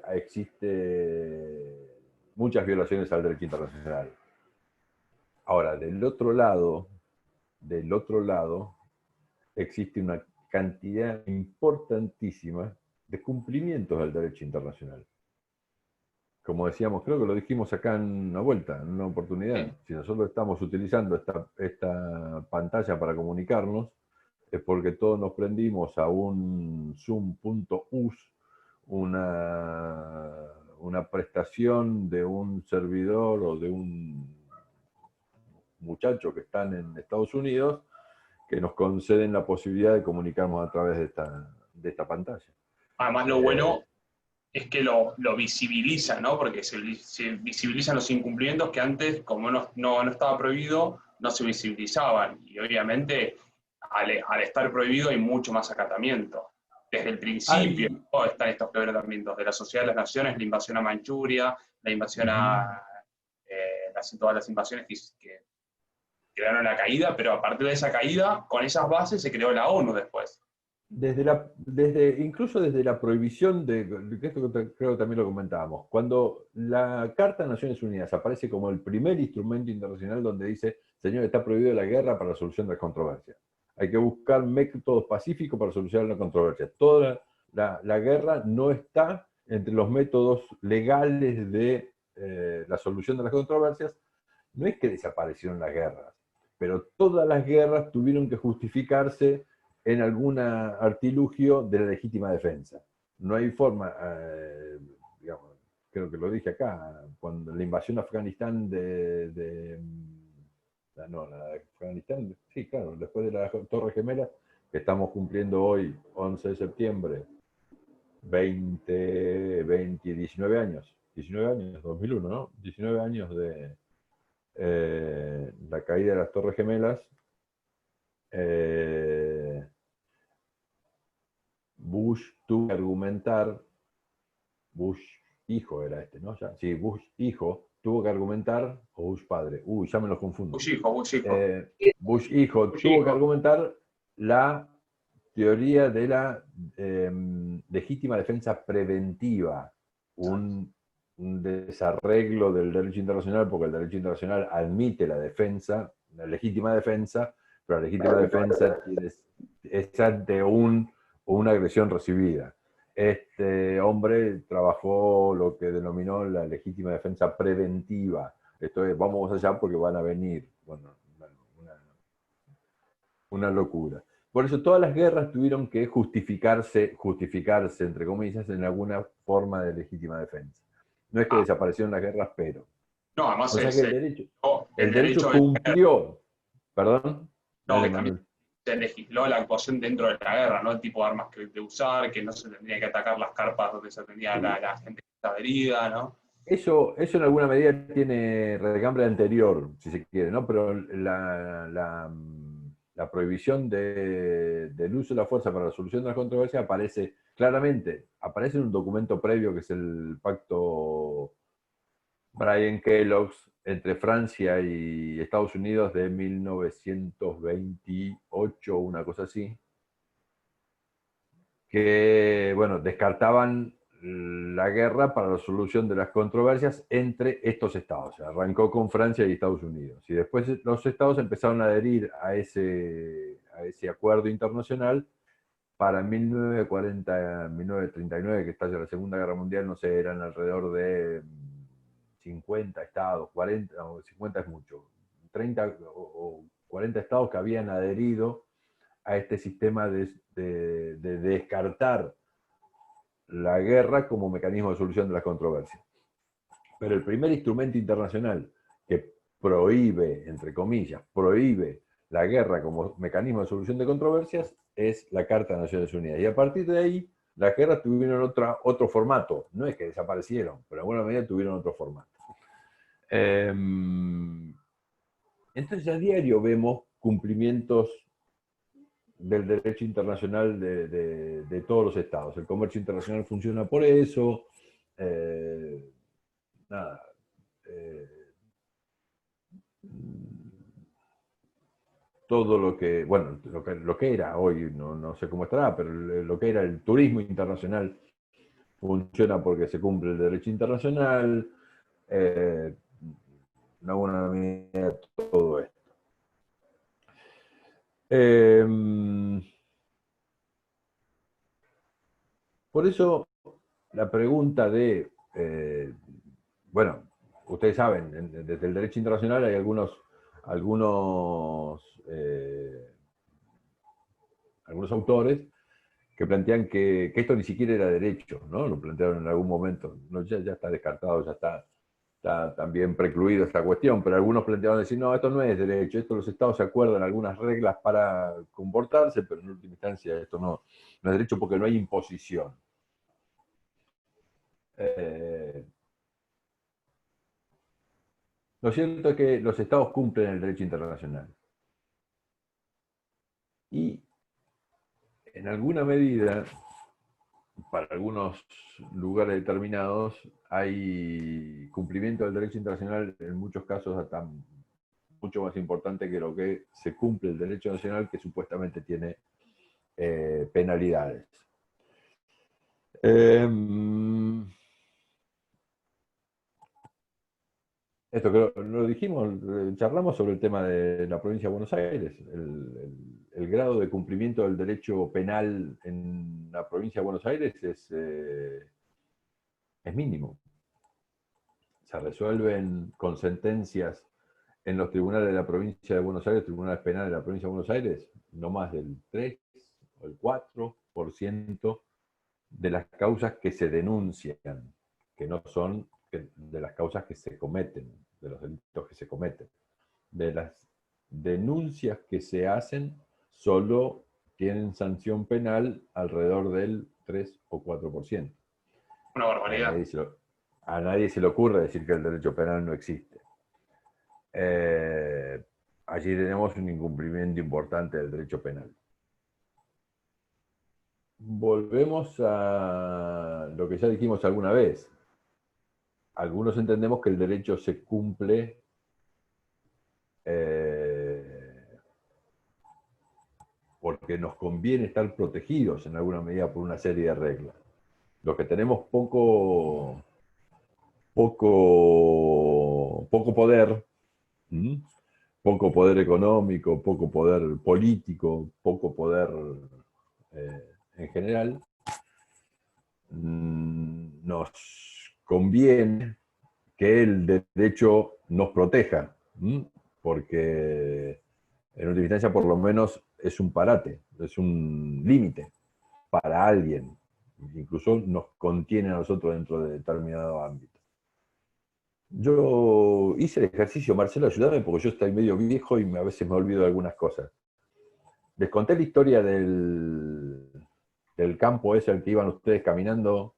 Speaker 1: Existe muchas violaciones al derecho internacional. Ahora, del otro lado, existe una cantidad importantísima de cumplimientos del derecho internacional. Como decíamos, creo que lo dijimos acá en una vuelta, en una oportunidad. Si nosotros estamos utilizando esta pantalla para comunicarnos, es porque todos nos prendimos a un zoom.us, una prestación de un servidor o de un muchacho que están en Estados Unidos, que nos conceden la posibilidad de comunicarnos a través de esta pantalla.
Speaker 2: Además, lo bueno es que lo visibiliza, ¿no? Porque se visibilizan los incumplimientos que antes, como no estaba prohibido, no se visibilizaban. Y obviamente, al estar prohibido hay mucho más acatamiento. Desde el principio están estos quebrantamientos de la Sociedad de las Naciones, la invasión a Manchuria, la invasión todas las invasiones que crearon la caída, pero a partir de esa caída, con esas bases se creó la ONU después.
Speaker 1: Incluso desde la prohibición de esto creo que también lo comentábamos, cuando la Carta de Naciones Unidas aparece como el primer instrumento internacional donde dice, señor, está prohibido la guerra para la solución de las controversias. Hay que buscar métodos pacíficos para solucionar las controversias. Toda la guerra no está entre los métodos legales de la solución de las controversias. No es que desaparecieron las guerras, pero todas las guerras tuvieron que justificarse en algún artilugio de la legítima defensa. No hay forma, digamos, creo que lo dije acá, cuando la invasión a Afganistán Afganistán, sí, claro, después de la Torre Gemela, que estamos cumpliendo hoy, 11 de septiembre, 19 años, 2001, ¿no? 19 años de la caída de las Torres Gemelas. Bush tuvo que argumentar, Bush hijo era ¿no? Sí, Bush hijo tuvo que argumentar, o Bush padre, ya me los confundo.
Speaker 2: Bush hijo.
Speaker 1: Bush hijo tuvo que argumentar la teoría de la legítima defensa preventiva, un desarreglo del derecho internacional, porque el derecho internacional admite la defensa, la legítima defensa, pero la legítima defensa es ante una agresión recibida. Este hombre trabajó lo que denominó la legítima defensa preventiva. Esto es, vamos allá porque van a venir. Bueno, una locura. Por eso todas las guerras tuvieron que justificarse, entre comillas, en alguna forma de legítima defensa. No es que desaparecieron las guerras, pero...
Speaker 2: No, además
Speaker 1: o sea que el derecho cumplió... ¿Perdón?
Speaker 2: No,
Speaker 1: Dale,
Speaker 2: que también se legisló la actuación dentro de la guerra, ¿no? El tipo de armas que de usar, que no se tendría que atacar las carpas donde se atendía la gente que estaba herida, ¿no?
Speaker 1: Eso en alguna medida tiene recambre anterior, si se quiere, ¿no? Pero la prohibición del uso de la fuerza para la solución de las controversias aparece claramente, aparece en un documento previo que es el pacto Bryan-Kellogg entre Francia y Estados Unidos de 1928, una cosa así, que, bueno, descartaban la guerra para la solución de las controversias entre estos estados. Arrancó con Francia y Estados Unidos. Y después los estados empezaron a adherir a ese acuerdo internacional para 1940, 1939, que estalla la Segunda Guerra Mundial, no sé, eran alrededor de 50 estados, 40, o 50 es mucho, 30 o 40 estados que habían adherido a este sistema de descartar la guerra como mecanismo de solución de las controversias. Pero el primer instrumento internacional que prohíbe, entre comillas, prohíbe la guerra como mecanismo de solución de controversias es la Carta de Naciones Unidas. Y a partir de ahí, las guerras tuvieron otro formato. No es que desaparecieron, pero de alguna manera tuvieron otro formato. Entonces a diario vemos cumplimientos del derecho internacional de todos los estados. El comercio internacional funciona por eso. Todo lo que, bueno, lo que era hoy, no sé cómo estará, pero lo que era el turismo internacional funciona porque se cumple el derecho internacional. Una medida de todo esto. Por eso la pregunta de, bueno, ustedes saben, desde el derecho internacional hay algunos autores que plantean que esto ni siquiera era derecho, ¿no? Lo plantearon en algún momento, no, ya está descartado, ya está también precluido esta cuestión, pero algunos planteaban decir, no, esto no es derecho, esto los estados se acuerdan algunas reglas para comportarse, pero en última instancia esto no es derecho porque no hay imposición. Lo cierto es que los estados cumplen el derecho internacional. Y en alguna medida, para algunos lugares determinados, hay cumplimiento del derecho internacional, en muchos casos hasta mucho más importante que lo que se cumple el derecho nacional, que supuestamente tiene penalidades. Esto que lo dijimos, charlamos sobre el tema de la provincia de Buenos Aires, el grado de cumplimiento del derecho penal en la provincia de Buenos Aires es mínimo. Se resuelven con sentencias en los tribunales de la provincia de Buenos Aires, tribunales penales de la provincia de Buenos Aires, no más del 3 o el 4% de las causas que se denuncian, que no son de las causas que se cometen, de los delitos que se cometen. De las denuncias que se hacen, solo tienen sanción penal alrededor del 3 o 4%.
Speaker 2: Una barbaridad.
Speaker 1: A nadie se le ocurre decir que el derecho penal no existe. Allí tenemos un incumplimiento importante del derecho penal. Volvemos a lo que ya dijimos alguna vez. Algunos entendemos que el derecho se cumple porque nos conviene estar protegidos en alguna medida por una serie de reglas. Los que tenemos poco poder, poco poder económico, poco poder político, poco poder en general, nos conviene que el derecho nos proteja, porque en última instancia por lo menos es un parate, es un límite para alguien. Incluso nos contiene a nosotros dentro de determinado ámbito. Yo hice el ejercicio, Marcelo, ayúdame porque yo estoy medio viejo y a veces me olvido de algunas cosas. Les conté la historia del campo ese al que iban ustedes caminando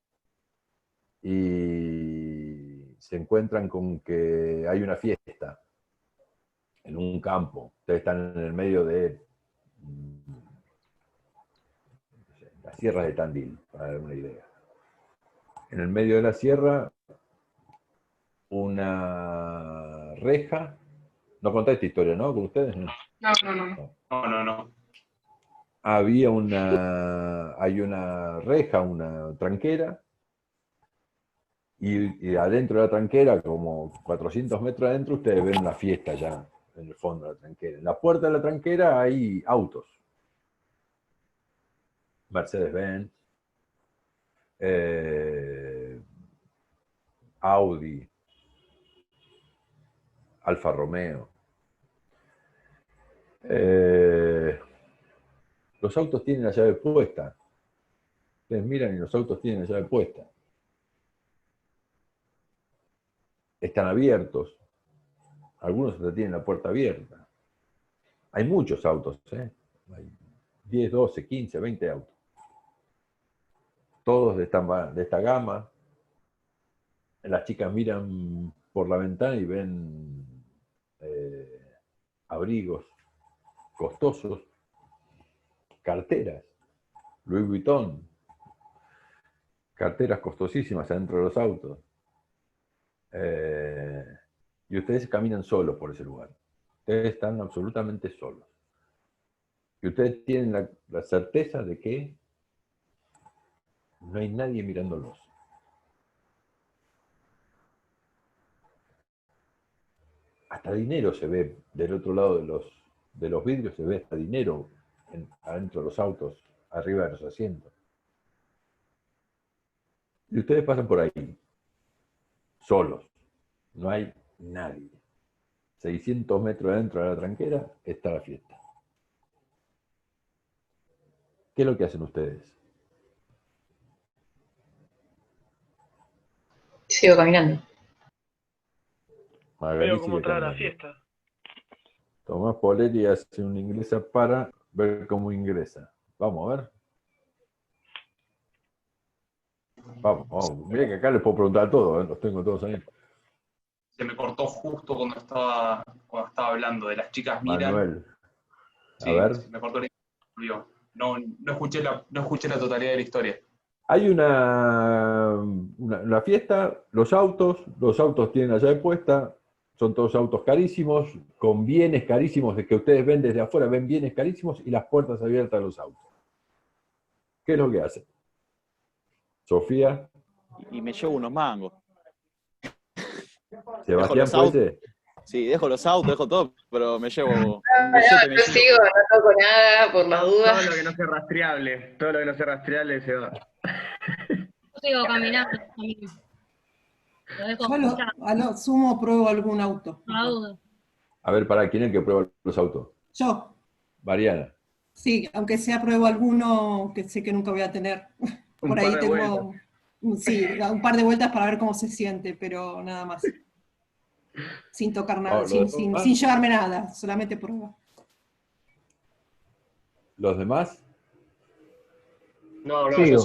Speaker 1: y se encuentran con que hay una fiesta en un campo. Ustedes están en el medio de las sierras de Tandil, para dar una idea. En el medio de la sierra, una reja. No conté esta historia, ¿no? ¿Con ustedes?
Speaker 9: No.
Speaker 1: Hay una reja, una tranquera, y adentro de la tranquera, como 400 metros adentro, ustedes ven una fiesta ya en el fondo de la tranquera. En la puerta de la tranquera hay autos. Mercedes-Benz, Audi, Alfa Romeo. Los autos tienen la llave puesta. Ustedes miran y los autos tienen la llave puesta. Están abiertos. Algunos hasta tienen la puerta abierta. Hay muchos autos, ¿eh? Hay 10, 12, 15, 20 autos. Todos de esta gama. Las chicas miran por la ventana y ven abrigos costosos, carteras, Louis Vuitton, carteras costosísimas adentro de los autos. Y ustedes caminan solos por ese lugar. Ustedes están absolutamente solos. Y ustedes tienen la certeza de que no hay nadie mirándolos. Hasta dinero se ve del otro lado de los vidrios, se ve hasta dinero adentro de los autos, arriba de los asientos. Y ustedes pasan por ahí, solos. No hay nadie. 600 metros adentro de la tranquera está la fiesta. ¿Qué es lo que hacen ustedes?
Speaker 13: Sigo caminando.
Speaker 1: Magali
Speaker 14: cómo
Speaker 1: sigue
Speaker 14: trae la
Speaker 1: caminando.
Speaker 14: fiesta.
Speaker 1: Tomás Poletti hace una ingresa para ver cómo ingresa. Vamos a ver. Vamos. Mira que acá les puedo preguntar todo, ¿eh? Los tengo todos ahí.
Speaker 2: Se me cortó justo cuando estaba hablando de las chicas miran.
Speaker 1: Manuel. A
Speaker 2: Sí,
Speaker 1: ver.
Speaker 2: se me cortó la historia. No escuché la totalidad de la historia.
Speaker 1: Hay una fiesta, los autos tienen la llave puesta, son todos autos carísimos, con bienes carísimos de que ustedes ven desde afuera, ven bienes carísimos y las puertas abiertas de los autos. ¿Qué es lo que hacen? Sofía.
Speaker 5: Y me llevo unos mangos.
Speaker 1: Sebastián, ¿puede ser?
Speaker 5: Sí, dejo los autos, dejo todo, pero me llevo...
Speaker 13: No, yo sigo, no toco nada por las dudas.
Speaker 12: Todo lo que no sea rastreable, se va.
Speaker 3: Yo sigo caminando. Lo dejo
Speaker 15: Yo a lo sumo pruebo algún auto.
Speaker 3: no duda.
Speaker 1: A ver, ¿para quién es el que prueba los autos?
Speaker 15: Yo,
Speaker 1: Mariana.
Speaker 15: sí, aunque sea pruebo alguno que sé que nunca voy a tener.
Speaker 12: Un
Speaker 15: Por ahí
Speaker 12: par de
Speaker 15: tengo, sí, un par de vueltas para ver cómo se siente, pero nada más. Sin tocar nada, sin llevarme nada, solamente prueba.
Speaker 1: ¿Los demás?
Speaker 11: No, yo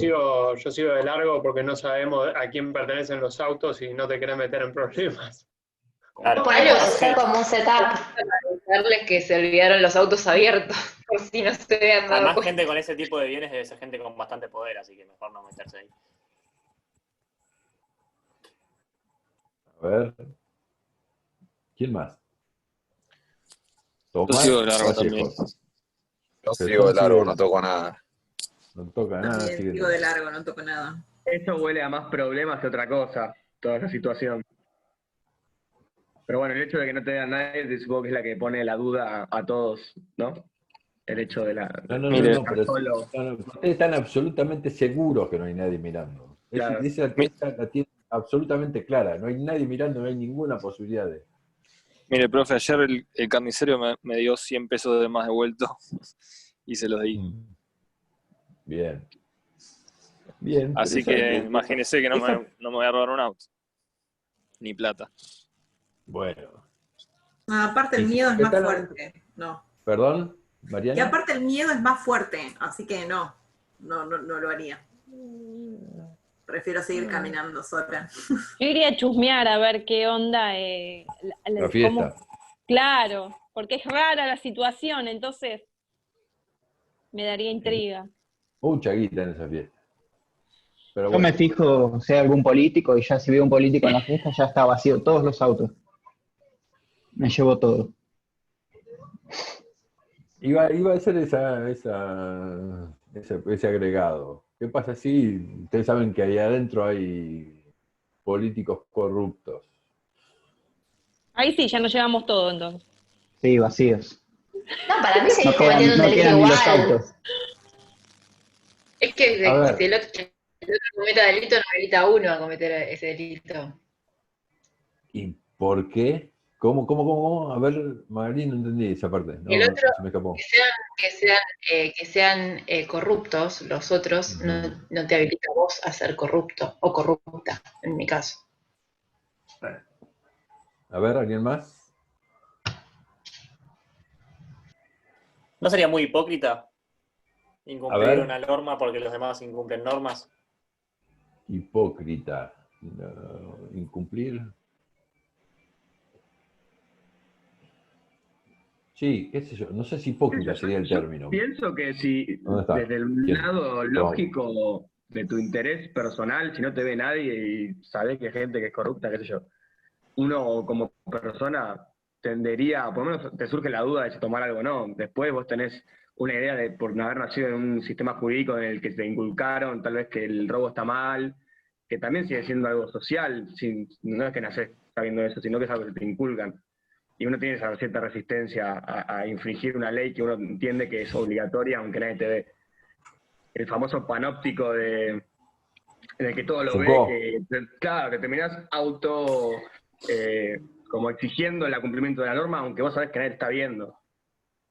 Speaker 11: sigo de largo porque no sabemos a quién pertenecen los autos y no te querés meter en problemas.
Speaker 7: Claro.
Speaker 8: Podemos hacer como un setup.
Speaker 13: Avisarles que se olvidaron los autos abiertos, por si no se habían dado
Speaker 7: Además,
Speaker 13: cuenta.
Speaker 7: gente con ese tipo de bienes debe ser gente con bastante poder, así que mejor no meterse ahí.
Speaker 1: A ver. ¿Quién más?
Speaker 16: Yo sigo de largo también. Yo sigo de largo, no toco nada.
Speaker 1: No toca nada.
Speaker 10: También sigo de largo, no toco nada.
Speaker 12: Eso huele a más problemas que otra cosa, toda esa situación. Pero bueno, el hecho de que no te vean nadie, supongo que es la que pone la duda a todos, ¿no? El hecho de la...
Speaker 1: No, pero ustedes están absolutamente seguros que no hay nadie mirando.
Speaker 12: Claro.
Speaker 1: Esa la tiene absolutamente clara. No hay nadie mirando, no hay ninguna posibilidad de...
Speaker 16: Mire, profe, ayer el carnicero me dio 100 pesos de más devuelto
Speaker 14: y se los di.
Speaker 1: Bien. Bien.
Speaker 14: Así que imagínese que no me voy a robar un auto. Ni plata.
Speaker 1: Bueno.
Speaker 10: No, aparte el miedo es más fuerte. No.
Speaker 1: ¿Perdón, Mariana?
Speaker 10: Y aparte el miedo es más fuerte, así que no lo haría. Prefiero seguir caminando sola.
Speaker 9: Yo iría a chusmear a ver qué onda.
Speaker 1: La fiesta.
Speaker 9: Claro, porque es rara la situación, entonces me daría intriga.
Speaker 1: Mucha guita en esa fiesta. Pero
Speaker 17: Yo me fijo si hay algún político y ya si veo un político en la fiesta ya está vacío todos los autos. Me llevo todo.
Speaker 1: Iba a ser ese agregado. ¿Qué pasa si ustedes saben que ahí adentro hay políticos corruptos?
Speaker 9: Ahí sí, ya nos llevamos todo entonces.
Speaker 17: Sí, vacíos.
Speaker 8: No, para mí seguir
Speaker 17: No
Speaker 8: cometiendo un delito
Speaker 17: quedan ni los
Speaker 8: igual.
Speaker 17: autos.
Speaker 13: Es que
Speaker 1: A ver.
Speaker 13: si el otro cometa delito, no habilita a uno a cometer ese delito.
Speaker 1: ¿Y por qué? ¿Cómo? A ver, Magalí, no entendí esa parte. No,
Speaker 13: El otro,
Speaker 1: se me escapó.
Speaker 13: que sean corruptos, los otros, no te habilita a vos a ser corrupto o corrupta, en mi caso.
Speaker 1: A ver, ¿alguien más?
Speaker 7: ¿No sería muy hipócrita
Speaker 1: A
Speaker 7: incumplir
Speaker 1: ver.
Speaker 7: una norma porque los demás incumplen normas?
Speaker 1: Hipócrita. No, incumplir. Sí, qué sé yo. No sé si hipócrita sería el término.
Speaker 12: Pienso que si
Speaker 1: ¿Dónde está?
Speaker 12: desde el
Speaker 1: ¿Quién?
Speaker 12: lado lógico de tu interés personal, si no te ve nadie y sabes que hay gente que es corrupta, qué sé yo, uno como persona tendería, por lo menos te surge la duda de si tomar algo o no. Después vos tenés una idea de por haber nacido en un sistema jurídico en el que te inculcaron tal vez que el robo está mal, que también sigue siendo algo social, no es que nacés sabiendo eso, sino que es algo que te inculcan. Y uno tiene esa cierta resistencia a infringir una ley que uno entiende que es obligatoria aunque nadie te ve. El famoso panóptico en el que todo lo
Speaker 1: Foucault.
Speaker 12: ve, claro, que terminás como exigiendo el cumplimiento de la norma aunque vos sabés que nadie te está viendo.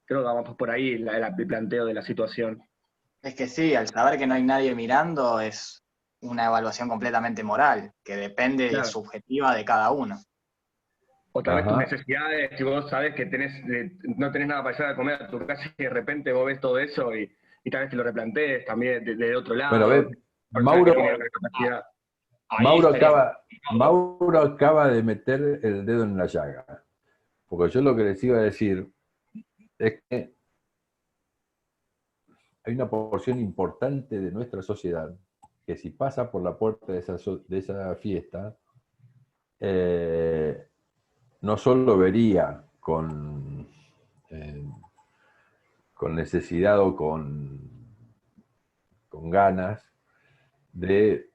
Speaker 12: Creo que vamos por ahí el planteo de la situación.
Speaker 18: Es que sí, al saber que no hay nadie mirando es una evaluación completamente moral, que depende
Speaker 12: Claro.
Speaker 18: subjetiva de cada uno.
Speaker 12: O tal vez tus
Speaker 1: Ajá.
Speaker 12: necesidades, si vos sabés que no tenés nada para llevar a comer a tu casa y de repente vos ves todo eso y tal vez te lo replantees también de otro lado.
Speaker 1: Bueno, ve, Mauro, Mauro acaba de meter el dedo en la llaga. Porque yo lo que les iba a decir es que hay una porción importante de nuestra sociedad que si pasa por la puerta de esa fiesta, no solo vería con necesidad o con ganas de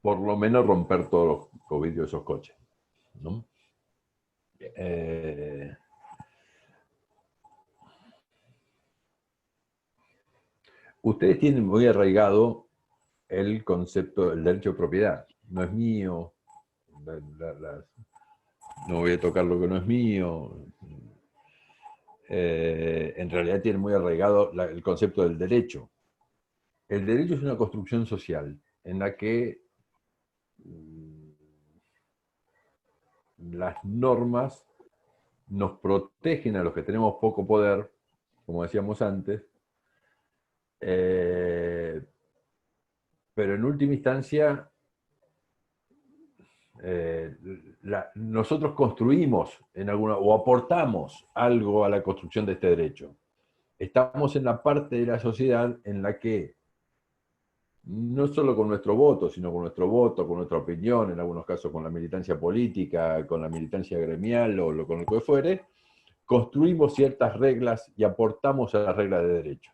Speaker 1: por lo menos romper todos los vidrios de esos coches, ¿no? Ustedes tienen muy arraigado el concepto del derecho de propiedad. No es mío, no voy a tocar lo que no es mío. En realidad tienen muy arraigado el concepto del derecho. El derecho es una construcción social en la que las normas nos protegen a los que tenemos poco poder, como decíamos antes, pero en última instancia nosotros construimos o aportamos algo a la construcción de este derecho. Estamos en la parte de la sociedad en la que no solo con nuestro voto, sino con nuestra opinión, en algunos casos con la militancia política, con la militancia gremial o con lo que fuere, construimos ciertas reglas y aportamos a las reglas de derecho.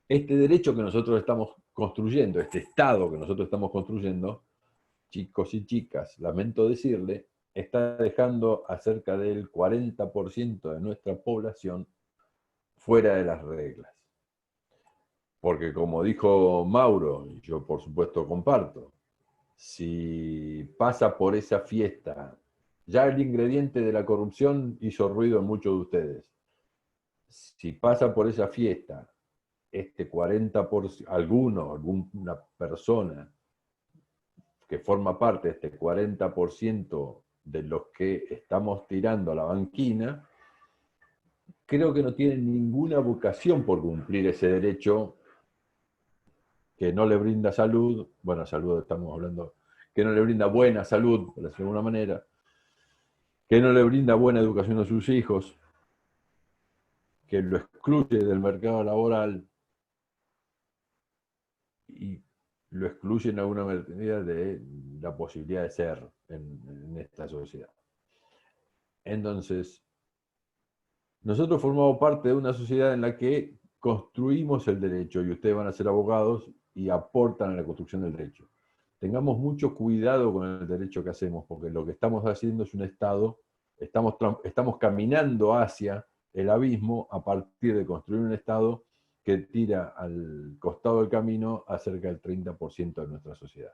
Speaker 1: Este derecho que nosotros estamos construyendo, este Estado que nosotros estamos construyendo, chicos y chicas, lamento decirle, está dejando a cerca del 40% de nuestra población fuera de las reglas. Porque como dijo Mauro, y yo por supuesto comparto, si pasa por esa fiesta, ya el ingrediente de la corrupción hizo ruido en muchos de ustedes. si pasa por esa fiesta este 40%, alguna persona que forma parte de este 40% de los que estamos tirando a la banquina, creo que no tienen ninguna vocación por cumplir ese derecho que no le brinda salud, bueno, salud estamos hablando, que no le brinda buena salud, por decirlo de alguna manera, que no le brinda buena educación a sus hijos, que lo excluye del mercado laboral y lo excluye en alguna medida de la posibilidad de ser en esta sociedad. Entonces, nosotros formamos parte de una sociedad en la que construimos el derecho, y ustedes van a ser abogados y aportan a la construcción del derecho. Tengamos mucho cuidado con el derecho que hacemos, porque lo que estamos haciendo es un Estado, estamos caminando hacia el abismo a partir de construir un Estado que tira al costado del camino a cerca del 30% de nuestra sociedad.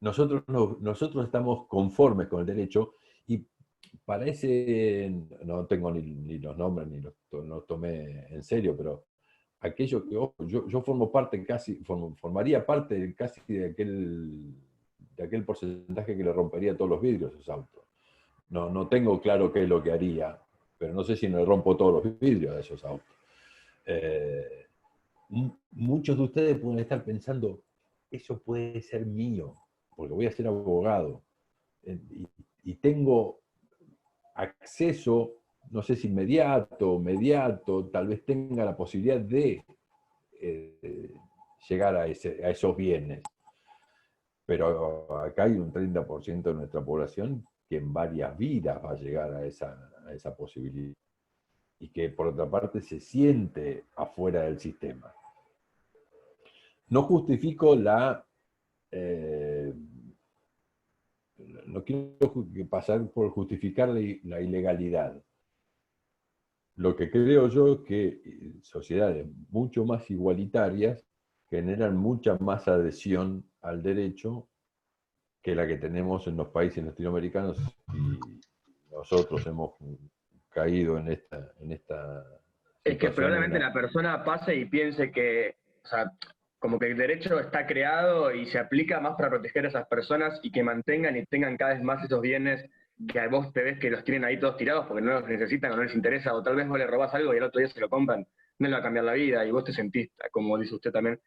Speaker 1: Nosotros estamos conformes con el derecho, y parece, no tengo ni los nombres, ni los tomé en serio, pero aquello que yo formo parte formaría parte casi de aquel porcentaje que le rompería todos los vidrios a esos autos. No tengo claro qué es lo que haría, pero no sé si me rompo todos los vidrios de esos autos. Muchos de ustedes pueden estar pensando, eso puede ser mío, porque voy a ser abogado, y tengo acceso, no sé si mediato, tal vez tenga la posibilidad de llegar a esos bienes. Pero acá hay un 30% de nuestra población que en varias vidas va a llegar a esa posibilidad, y que por otra parte se siente afuera del sistema. No justifico no quiero pasar por justificar la ilegalidad. Lo que creo yo es que sociedades mucho más igualitarias generan mucha más adhesión al derecho que la que tenemos en los países latinoamericanos, y nosotros hemos caído en esta
Speaker 12: Es que probablemente la persona pase y piense que, o sea, como que el derecho está creado y se aplica más para proteger a esas personas y que mantengan y tengan cada vez más esos bienes que vos te ves que los tienen ahí todos tirados porque no los necesitan o no les interesa, o tal vez vos le robás algo y el otro día se lo compran, no le va a cambiar la vida, y vos te sentís, como dice usted también,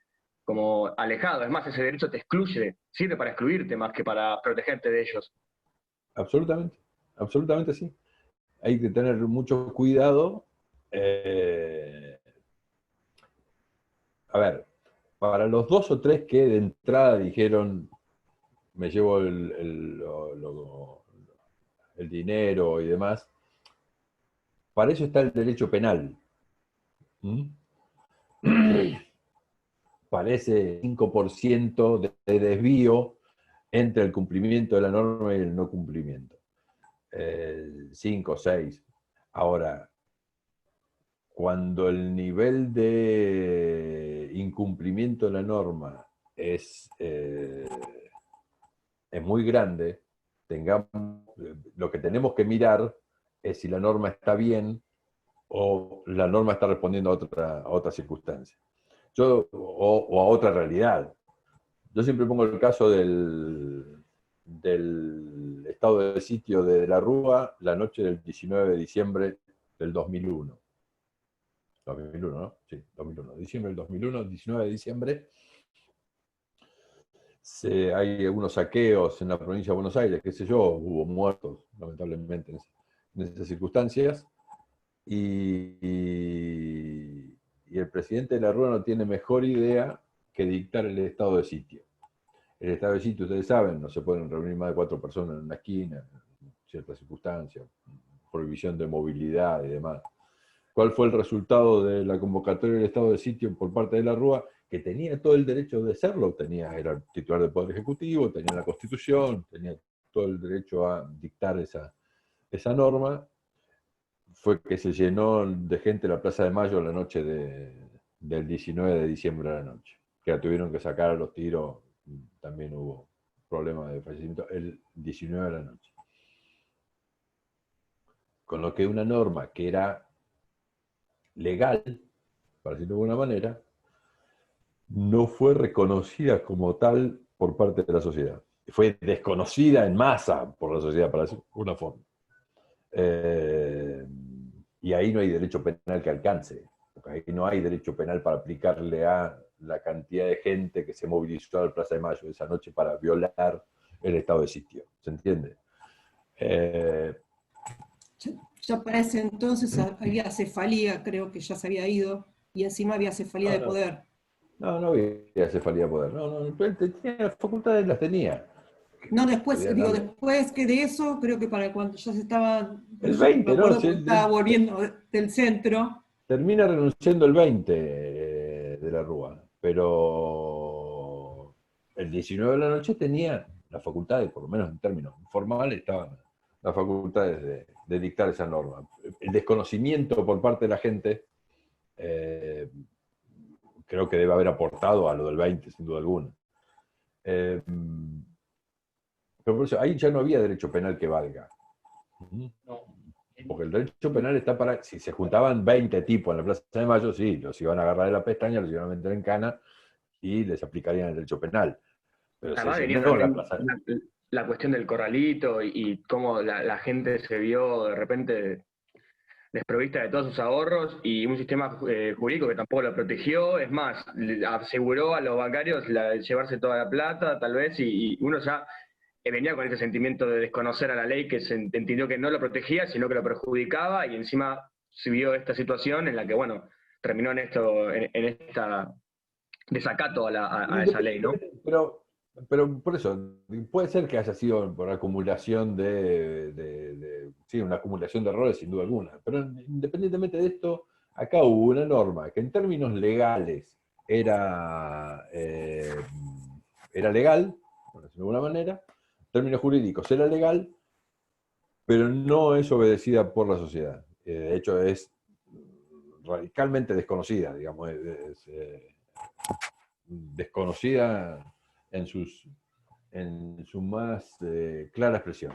Speaker 12: como alejado. Es más, ese derecho te excluye, sirve para excluirte más que para protegerte de ellos.
Speaker 1: Absolutamente, absolutamente sí. Hay que tener mucho cuidado. A ver, para los 2 o 3 que de entrada dijeron, me llevo el dinero y demás, para eso está el derecho penal. Parece 5% de desvío entre el cumplimiento de la norma y el no cumplimiento. 5 o 6. Ahora, cuando el nivel de incumplimiento de la norma es muy grande, lo que tenemos que mirar es si la norma está bien o la norma está respondiendo a otra circunstancia. O a otra realidad. Yo siempre pongo el caso del estado de sitio de la Rúa la noche del 19 de diciembre del 2001. 2001, ¿no? Sí, 2001. Diciembre del 2001, 19 de diciembre. Hay algunos saqueos en la provincia de Buenos Aires, qué sé yo, hubo muertos, lamentablemente, en esas circunstancias. Y el presidente de la Rúa no tiene mejor idea que dictar el estado de sitio. El estado de sitio, ustedes saben, no se pueden reunir más de 4 personas en una esquina, en ciertas circunstancias, prohibición de movilidad y demás. ¿Cuál fue el resultado de la convocatoria del estado de sitio por parte de la Rúa? Que tenía todo el derecho de serlo, era titular del Poder Ejecutivo, tenía la Constitución, tenía todo el derecho a dictar esa norma. Fue que se llenó de gente la Plaza de Mayo la noche del 19 de diciembre a la noche, que la tuvieron que sacar a los tiros, también hubo problemas de fallecimiento, el 19 de la noche. con lo que una norma que era legal, para decirlo de alguna manera, no fue reconocida como tal por parte de la sociedad. Fue desconocida en masa por la sociedad, para decirlo de alguna forma. Y ahí no hay derecho penal que alcance, porque ahí no hay derecho penal para aplicarle a la cantidad de gente que se movilizó a la Plaza de Mayo esa noche para violar el estado de sitio. ¿Se entiende?
Speaker 15: Ya para ese entonces había cefalía, creo que ya se había ido, y encima había cefalía de poder.
Speaker 1: No había cefalía de poder. Él tenía las facultades, las tenía.
Speaker 15: No, después, digo, después que de eso, creo que para cuando ya se estaba...
Speaker 1: El 20,
Speaker 15: me acuerdo
Speaker 1: ¿no?
Speaker 15: que estaba volviendo del centro.
Speaker 1: Termina renunciando el 20 de la Rúa, pero el 19 de la noche tenía las facultades, por lo menos en términos formales, estaban las facultades de dictar esa norma. El desconocimiento por parte de la gente creo que debe haber aportado a lo del 20, sin duda alguna. Pero por eso, ahí ya no había derecho penal que valga. Porque el derecho penal está para... Si se juntaban 20 tipos en la Plaza de Mayo, sí, los iban a agarrar de la pestaña, los iban a meter en cana y les aplicarían el derecho penal. Pero
Speaker 12: Además,
Speaker 1: se
Speaker 12: venía
Speaker 1: llenó la
Speaker 12: también
Speaker 1: plaza.
Speaker 12: la cuestión del corralito y cómo la gente se vio de repente desprovista de todos sus ahorros y un sistema jurídico que tampoco lo protegió. Es más, le aseguró a los bancarios llevarse toda la plata, tal vez, y uno ya venía con ese sentimiento de desconocer a la ley, que se entendió que no lo protegía, sino que lo perjudicaba, y encima se vio esta situación en la que, bueno, terminó en esta desacato a esa ley, ¿no?
Speaker 1: Pero por eso, puede ser que haya sido por acumulación sí, una acumulación de errores sin duda alguna, pero independientemente de esto, acá hubo una norma que en términos legales era legal, por decirlo de alguna manera, en términos jurídicos era legal, pero no es obedecida por la sociedad. De hecho, es radicalmente desconocida, digamos, desconocida en su más clara expresión.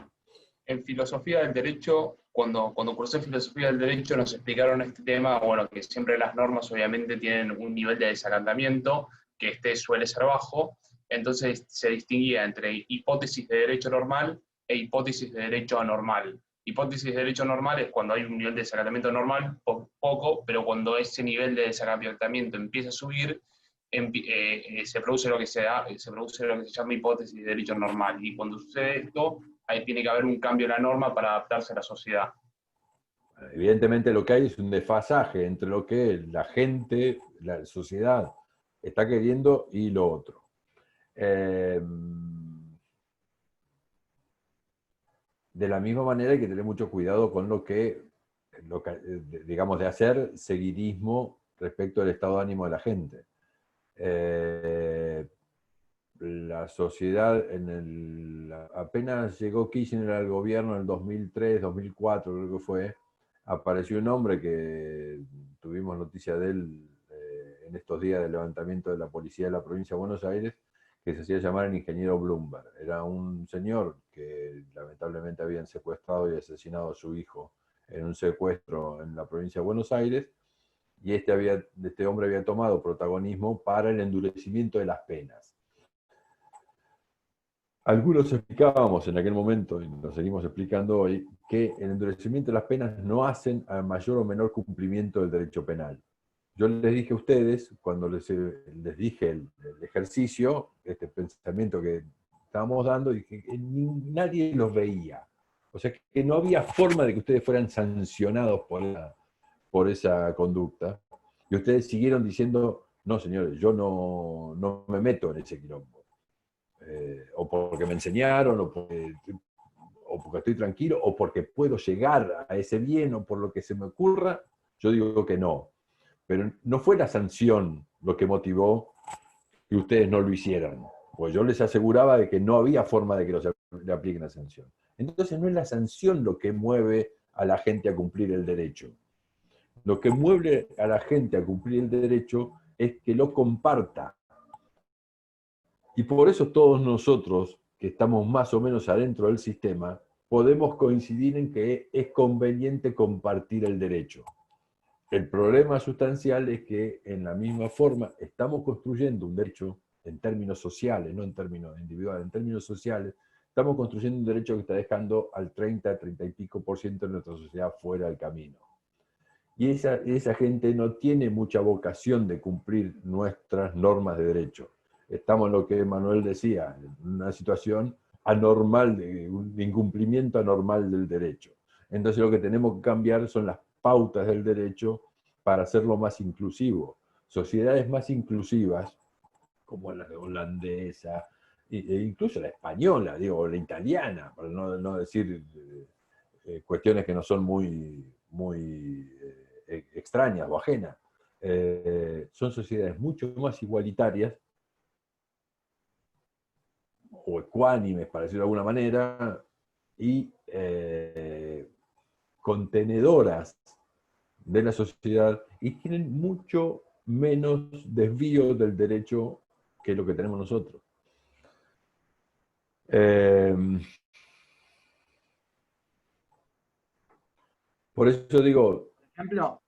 Speaker 2: En filosofía del derecho, cuando cursé filosofía del derecho nos explicaron este tema, bueno, que siempre las normas obviamente tienen un nivel de desacatamiento, que suele ser bajo, entonces se distinguía entre hipótesis de derecho normal e hipótesis de derecho anormal. Hipótesis de derecho normal es cuando hay un nivel de desacatamiento normal, poco, pero cuando ese nivel de desacatamiento empieza a subir, se produce lo que se llama hipótesis de derecho normal. Y cuando sucede esto, ahí tiene que haber un cambio en la norma para adaptarse a la sociedad.
Speaker 1: Evidentemente lo que hay es un desfasaje entre lo que la gente, la sociedad, está queriendo y lo otro. De la misma manera hay que tener mucho cuidado con lo que digamos, de hacer seguidismo respecto al estado de ánimo de la gente. La sociedad, apenas llegó Kirchner al gobierno en el 2003, 2004, creo que fue, apareció un hombre que tuvimos noticia de él en estos días del levantamiento de la policía de la provincia de Buenos Aires, que se hacía llamar el ingeniero Bloomberg. Era un señor que lamentablemente habían secuestrado y asesinado a su hijo en un secuestro en la provincia de Buenos Aires, y este hombre había tomado protagonismo para el endurecimiento de las penas. Algunos explicábamos en aquel momento, y nos seguimos explicando hoy, que el endurecimiento de las penas no hacen a mayor o menor cumplimiento del derecho penal. Yo les dije a ustedes, cuando les dije el ejercicio, este pensamiento que estábamos dando, dije que nadie los veía. O sea, que no había forma de que ustedes fueran sancionados por esa conducta. Y ustedes siguieron diciendo, no señores, yo no me meto en ese quilombo. O porque me enseñaron, o porque estoy tranquilo, o porque puedo llegar a ese bien, o por lo que se me ocurra, yo digo que no. Pero no fue la sanción lo que motivó que ustedes no lo hicieran. Pues yo les aseguraba de que no había forma de que le apliquen la sanción. Entonces no es la sanción lo que mueve a la gente a cumplir el derecho. Lo que mueve a la gente a cumplir el derecho es que lo comparta. Y por eso todos nosotros, que estamos más o menos adentro del sistema, podemos coincidir en que es conveniente compartir el derecho. El problema sustancial es que en la misma forma estamos construyendo un derecho en términos sociales, no en términos individuales, en términos sociales, estamos construyendo un derecho que está dejando al 30 y pico % de nuestra sociedad fuera del camino. Y esa gente no tiene mucha vocación de cumplir nuestras normas de derecho. Estamos en lo que Manuel decía, en una situación anormal, de un incumplimiento anormal del derecho. Entonces lo que tenemos que cambiar son las pautas del derecho para hacerlo más inclusivo. Sociedades más inclusivas, como la holandesa, e incluso la española, digo, la italiana, para no decir cuestiones que no son muy extrañas o ajenas, son sociedades mucho más igualitarias, o ecuánimes, para decirlo de alguna manera, y contenedoras de la sociedad, y tienen mucho menos desvío del derecho que lo que tenemos nosotros. Por eso digo...
Speaker 18: Por ejemplo,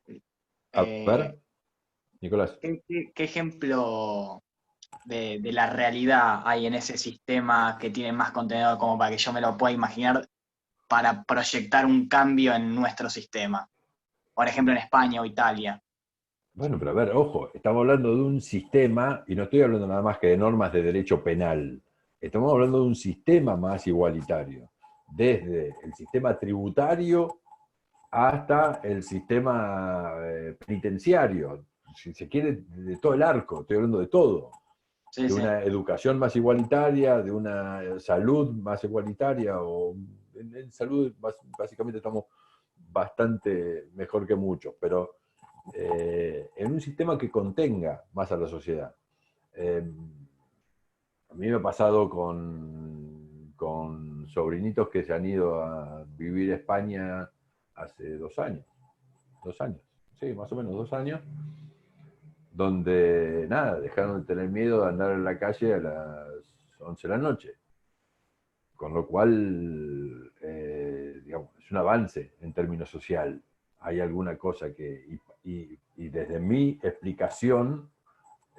Speaker 1: a ver, Nicolás.
Speaker 18: ¿Qué ejemplo de la realidad hay en ese sistema que tiene más contenido como para que yo me lo pueda imaginar para proyectar un cambio en nuestro sistema? Por ejemplo, en España o Italia.
Speaker 1: Bueno, pero a ver, ojo, estamos hablando de un sistema, y no estoy hablando nada más que de normas de derecho penal, estamos hablando de un sistema más igualitario, desde el sistema tributario hasta el sistema penitenciario, si se quiere, de todo el arco, estoy hablando de todo.
Speaker 18: Sí,
Speaker 1: de una educación más igualitaria, de una salud más igualitaria, o en salud básicamente estamos bastante mejor que muchos, pero en un sistema que contenga más a la sociedad. A mí me ha pasado con sobrinitos que se han ido a vivir a España hace 2 años. 2 años, sí, más o menos 2 años, donde, nada, dejaron de tener miedo de andar en la calle a las 11 de la noche. Con lo cual, digamos, es un avance en términos social. Hay alguna cosa que, y desde mi explicación,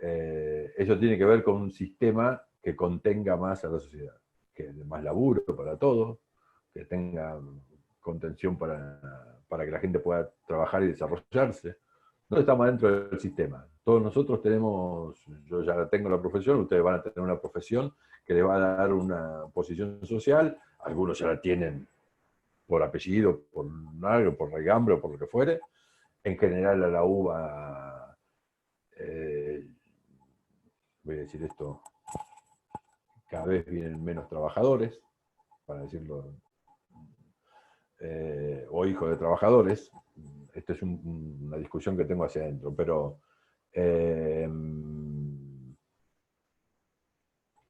Speaker 1: eso tiene que ver con un sistema que contenga más a la sociedad, que dé más laburo para todos, que tenga contención para que la gente pueda trabajar y desarrollarse. No estamos dentro del sistema. Todos nosotros tenemos, yo ya tengo la profesión, ustedes van a tener una profesión que les va a dar una posición social, algunos ya la tienen por apellido, por algo, por regambre o por lo que fuere. En general a la UBA, voy a decir esto, cada vez vienen menos trabajadores, para decirlo, o hijos de trabajadores. Esta es una discusión que tengo hacia adentro, pero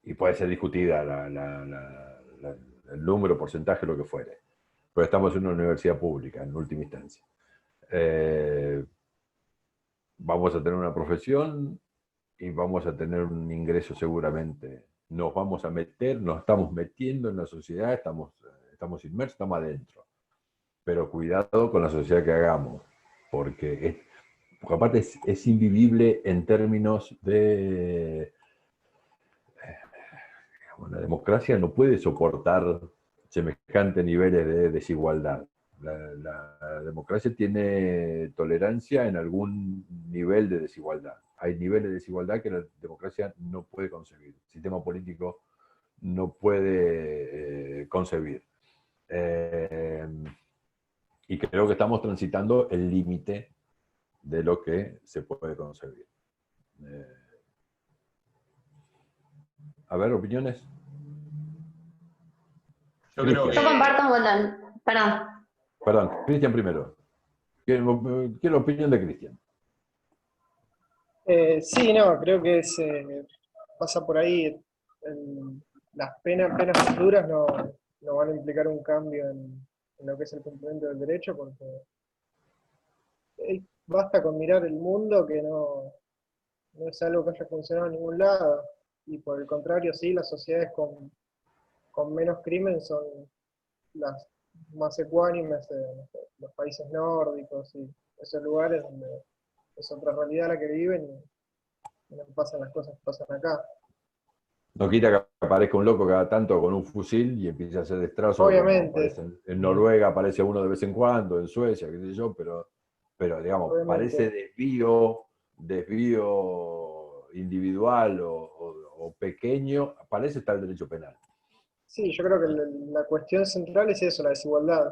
Speaker 1: y puede ser discutida el número, porcentaje, lo que fuere. Pero estamos en una universidad pública, en última instancia. Vamos a tener una profesión y vamos a tener un ingreso seguramente. Nos vamos a meter, nos estamos metiendo en la sociedad, estamos inmersos, estamos adentro. Pero cuidado con la sociedad que hagamos, porque aparte es invivible en términos de... La democracia no puede soportar semejantes niveles de desigualdad. La democracia tiene tolerancia en algún nivel de desigualdad. Hay niveles de desigualdad que la democracia no puede concebir. El sistema político no puede concebir. Y creo que estamos transitando el límite de lo que se puede concebir. A ver, ¿opiniones?
Speaker 8: Yo comparto con
Speaker 1: Perdón, Cristian primero. Quiero la opinión de Cristian.
Speaker 19: Sí, no, creo que pasa por ahí. Las penas más duras no van a implicar un cambio en lo que es el cumplimiento del derecho, porque basta con mirar el mundo que no es algo que haya funcionado en ningún lado, y por el contrario, sí, las sociedades con menos crimen son las más ecuánimes, los países nórdicos y esos lugares donde es otra realidad la que viven y no pasan las cosas que pasan acá.
Speaker 1: No quita que aparezca un loco cada tanto con un fusil y empiece a hacer destrozos.
Speaker 19: Obviamente.
Speaker 1: En Noruega aparece uno de vez en cuando, en Suecia, qué sé yo, pero digamos,
Speaker 19: Obviamente.
Speaker 1: parece desvío individual o pequeño, parece estar el derecho penal.
Speaker 19: Sí, yo creo que la cuestión central es eso, la desigualdad.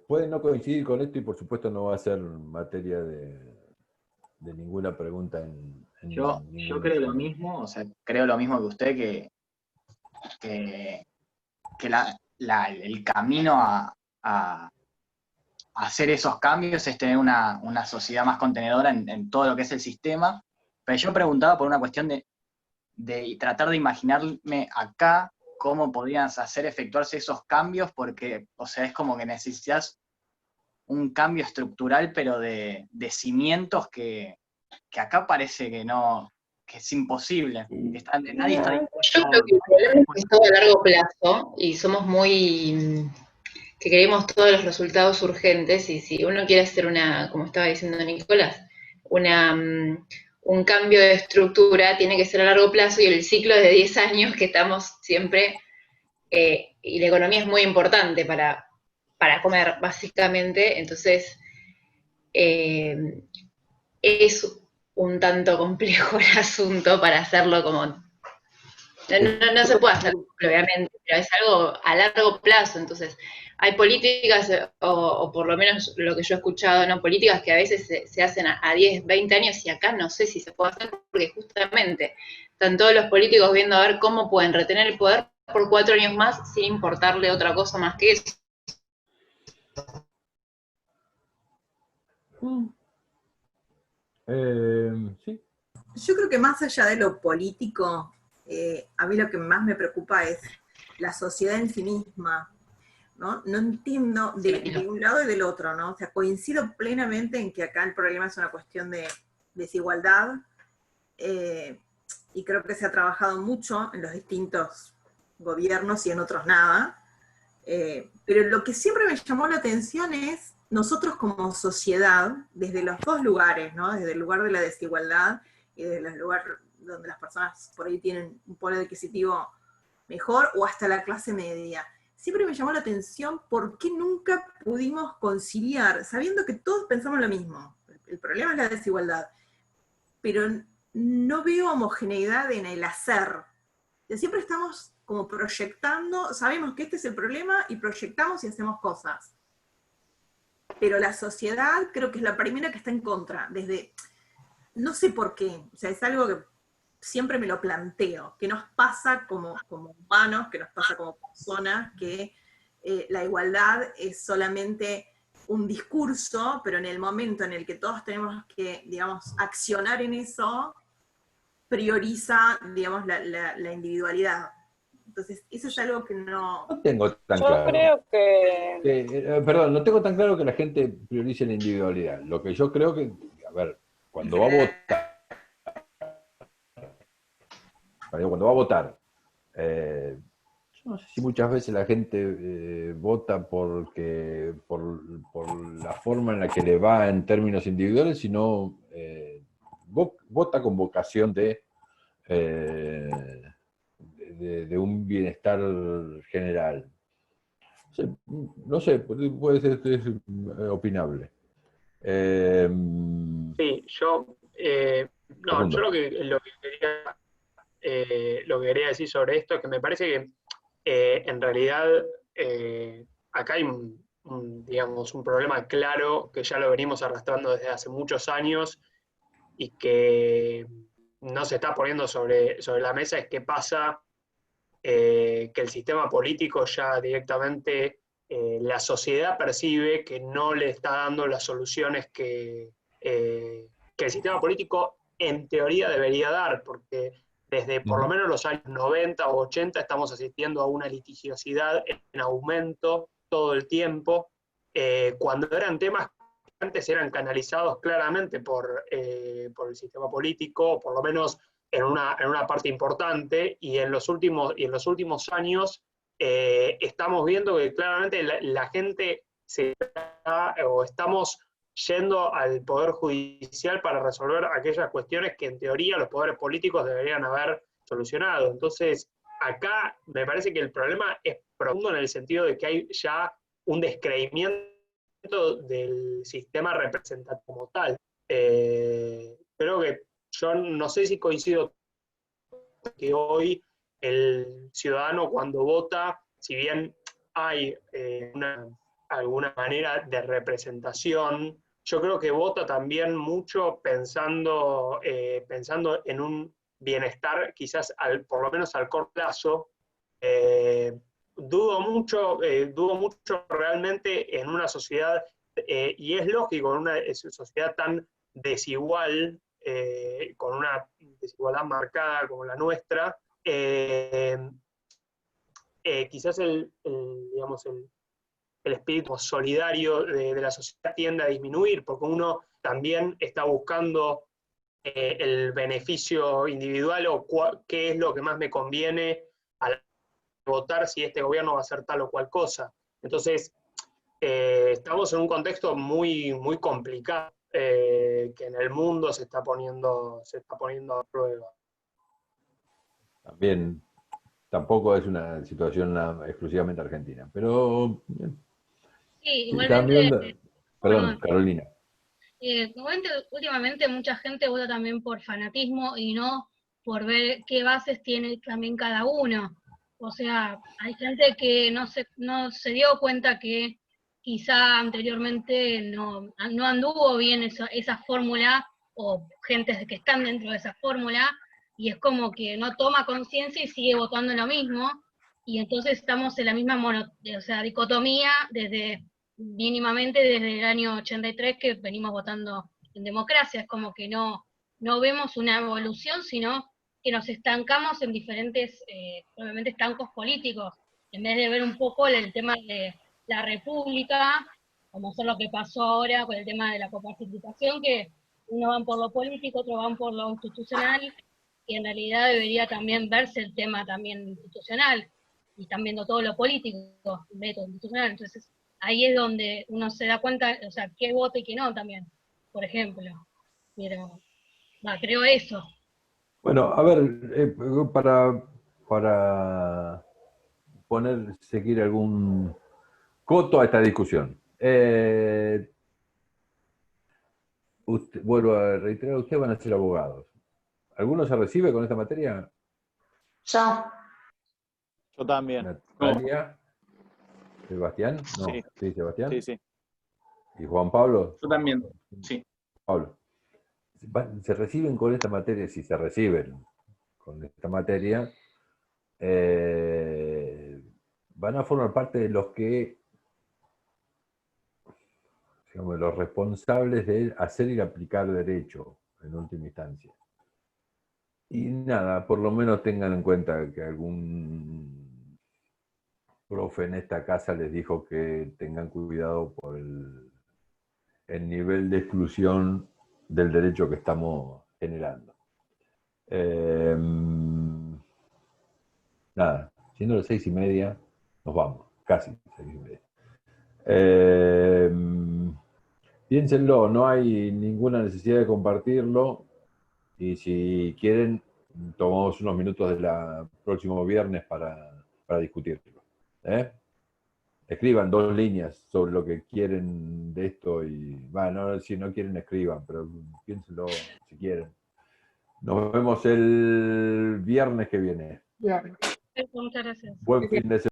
Speaker 1: Pueden no coincidir con esto y por supuesto no va a ser materia de ninguna pregunta
Speaker 18: Yo creo lo mismo, o sea, creo lo mismo que usted, que el camino a hacer esos cambios es tener una sociedad más contenedora en todo lo que es el sistema. Pero yo preguntaba por una cuestión de tratar de imaginarme acá cómo podrían efectuarse esos cambios, porque, o sea, es como que necesitas un cambio estructural, pero de cimientos que acá parece que no, que es imposible. Nadie está
Speaker 13: Yo creo que el problema es que es todo a largo plazo y somos muy que queremos todos los resultados urgentes, y si uno quiere hacer como estaba diciendo Nicolás, un cambio de estructura tiene que ser a largo plazo, y el ciclo de 10 años que estamos siempre, y la economía es muy importante para comer, básicamente, entonces es un tanto complejo el asunto para hacerlo como... No se puede hacer, obviamente, pero es algo a largo plazo. Entonces, hay políticas, o por lo menos lo que yo he escuchado, ¿no? Políticas que a veces se hacen a 10, 20 años, y acá no sé si se puede hacer, porque justamente están todos los políticos viendo a ver cómo pueden retener el poder por 4 años más sin importarle otra cosa más que eso.
Speaker 1: Sí.
Speaker 10: Yo creo que más allá de lo político, a mí lo que más me preocupa es la sociedad en sí misma, ¿no? No entiendo de un lado y del otro, ¿no? O sea, coincido plenamente en que acá el problema es una cuestión de desigualdad, y creo que se ha trabajado mucho en los distintos gobiernos y en otros nada, pero lo que siempre me llamó la atención es nosotros como sociedad, desde los dos lugares, ¿no? Desde el lugar de la desigualdad y desde el lugar donde las personas por ahí tienen un poder adquisitivo mejor, o hasta la clase media. Siempre me llamó la atención por qué nunca pudimos conciliar, sabiendo que todos pensamos lo mismo. El problema es la desigualdad, pero no veo homogeneidad en el hacer. Siempre estamos como proyectando, sabemos que este es el problema y proyectamos y hacemos cosas. Pero la sociedad creo que es la primera que está en contra, desde, no sé por qué, o sea, es algo que siempre me lo planteo, que nos pasa como humanos, que nos pasa como personas, que la igualdad es solamente un discurso, pero en el momento en el que todos tenemos que, digamos, accionar en eso, prioriza, digamos, la individualidad. Entonces, eso es algo que no
Speaker 1: tengo tan
Speaker 9: Yo
Speaker 1: claro.
Speaker 9: creo que...
Speaker 1: Perdón, no tengo tan claro que la gente priorice la individualidad. Lo que yo creo que, a ver, cuando va a votar, yo no sé si muchas veces la gente vota por la forma en la que le va en términos individuales, sino vota con vocación de un bienestar general. No sé, puede ser opinable.
Speaker 11: Sí, yo lo que quería decir sobre esto es que me parece que en realidad acá hay digamos, un problema claro que ya lo venimos arrastrando desde hace muchos años y que no se está poniendo sobre la mesa, es qué pasa que el sistema político ya directamente, la sociedad percibe que no le está dando las soluciones que el sistema político en teoría debería dar, porque desde por lo menos los años 90 o 80 estamos asistiendo a una litigiosidad en aumento todo el tiempo, cuando eran temas que antes eran canalizados claramente por el sistema político, o por lo menos en una parte importante, y en los últimos años estamos viendo que claramente la gente estamos yendo al Poder Judicial para resolver aquellas cuestiones que en teoría los poderes políticos deberían haber solucionado. Entonces, acá me parece que el problema es profundo en el sentido de que hay ya un descreimiento del sistema representativo como tal. Creo que yo no sé si coincido que hoy el ciudadano cuando vota, si bien hay alguna manera de representación, yo creo que vota también mucho pensando en un bienestar quizás por lo menos al corto plazo. Dudo mucho realmente en una sociedad, y es lógico, en una sociedad tan desigual, con una desigualdad marcada como la nuestra, quizás el espíritu solidario de la sociedad tiende a disminuir, porque uno también está buscando el beneficio individual o qué es lo que más me conviene al votar si este gobierno va a hacer tal o cual cosa. Entonces, estamos en un contexto muy, muy complicado que en el mundo se está poniendo a prueba.
Speaker 1: También, tampoco es una situación exclusivamente argentina, pero
Speaker 3: Sí,
Speaker 1: también,
Speaker 3: igualmente,
Speaker 1: perdón, Carolina.
Speaker 3: últimamente mucha gente vota también por fanatismo y no por ver qué bases tiene también cada uno. O sea, hay gente que no se dio cuenta que quizá anteriormente no anduvo bien esa fórmula, o gentes que están dentro de esa fórmula, y es como que no toma conciencia y sigue votando lo mismo, y entonces estamos en la misma dicotomía mínimamente desde el año 83 que venimos votando en democracia. Es como que no vemos una evolución, sino que nos estancamos en diferentes, obviamente, estancos políticos, en vez de ver un poco el tema de la república, como ser lo que pasó ahora con el tema de la coparticipación, que unos van por lo político, otros van por lo institucional, y en realidad debería también verse el tema también institucional, y están viendo todo lo político, el método institucional. Entonces, ahí es donde uno se da cuenta, o sea, qué vota y qué no también, por ejemplo. Pero, creo eso.
Speaker 1: Bueno, a ver, para seguir algún coto a esta discusión. Vuelvo a reiterar, ustedes van a ser abogados. ¿Alguno se recibe con esta materia?
Speaker 5: Yo también.
Speaker 1: Natalia. ¿Sebastián? No.
Speaker 5: Sí.
Speaker 1: Sebastián.
Speaker 5: Sí.
Speaker 1: ¿Y Juan Pablo?
Speaker 18: Yo también, sí.
Speaker 1: Pablo. ¿Se reciben con esta materia? Si se reciben con esta materia, van a formar parte de los los responsables de hacer y aplicar derecho en última instancia. Y nada, por lo menos tengan en cuenta que algún profe en esta casa les dijo que tengan cuidado por el nivel de exclusión del derecho que estamos generando. Nada, siendo las 6:30, nos vamos, casi 6:30. Piénsenlo, no hay ninguna necesidad de compartirlo, y si quieren, tomamos unos minutos del próximo viernes para discutirlo. Escriban 2 líneas sobre lo que quieren de esto, y bueno, si no quieren escriban, pero piénsenlo si quieren. Nos vemos el viernes que viene.
Speaker 3: Muchas gracias.
Speaker 1: Buen fin de semana.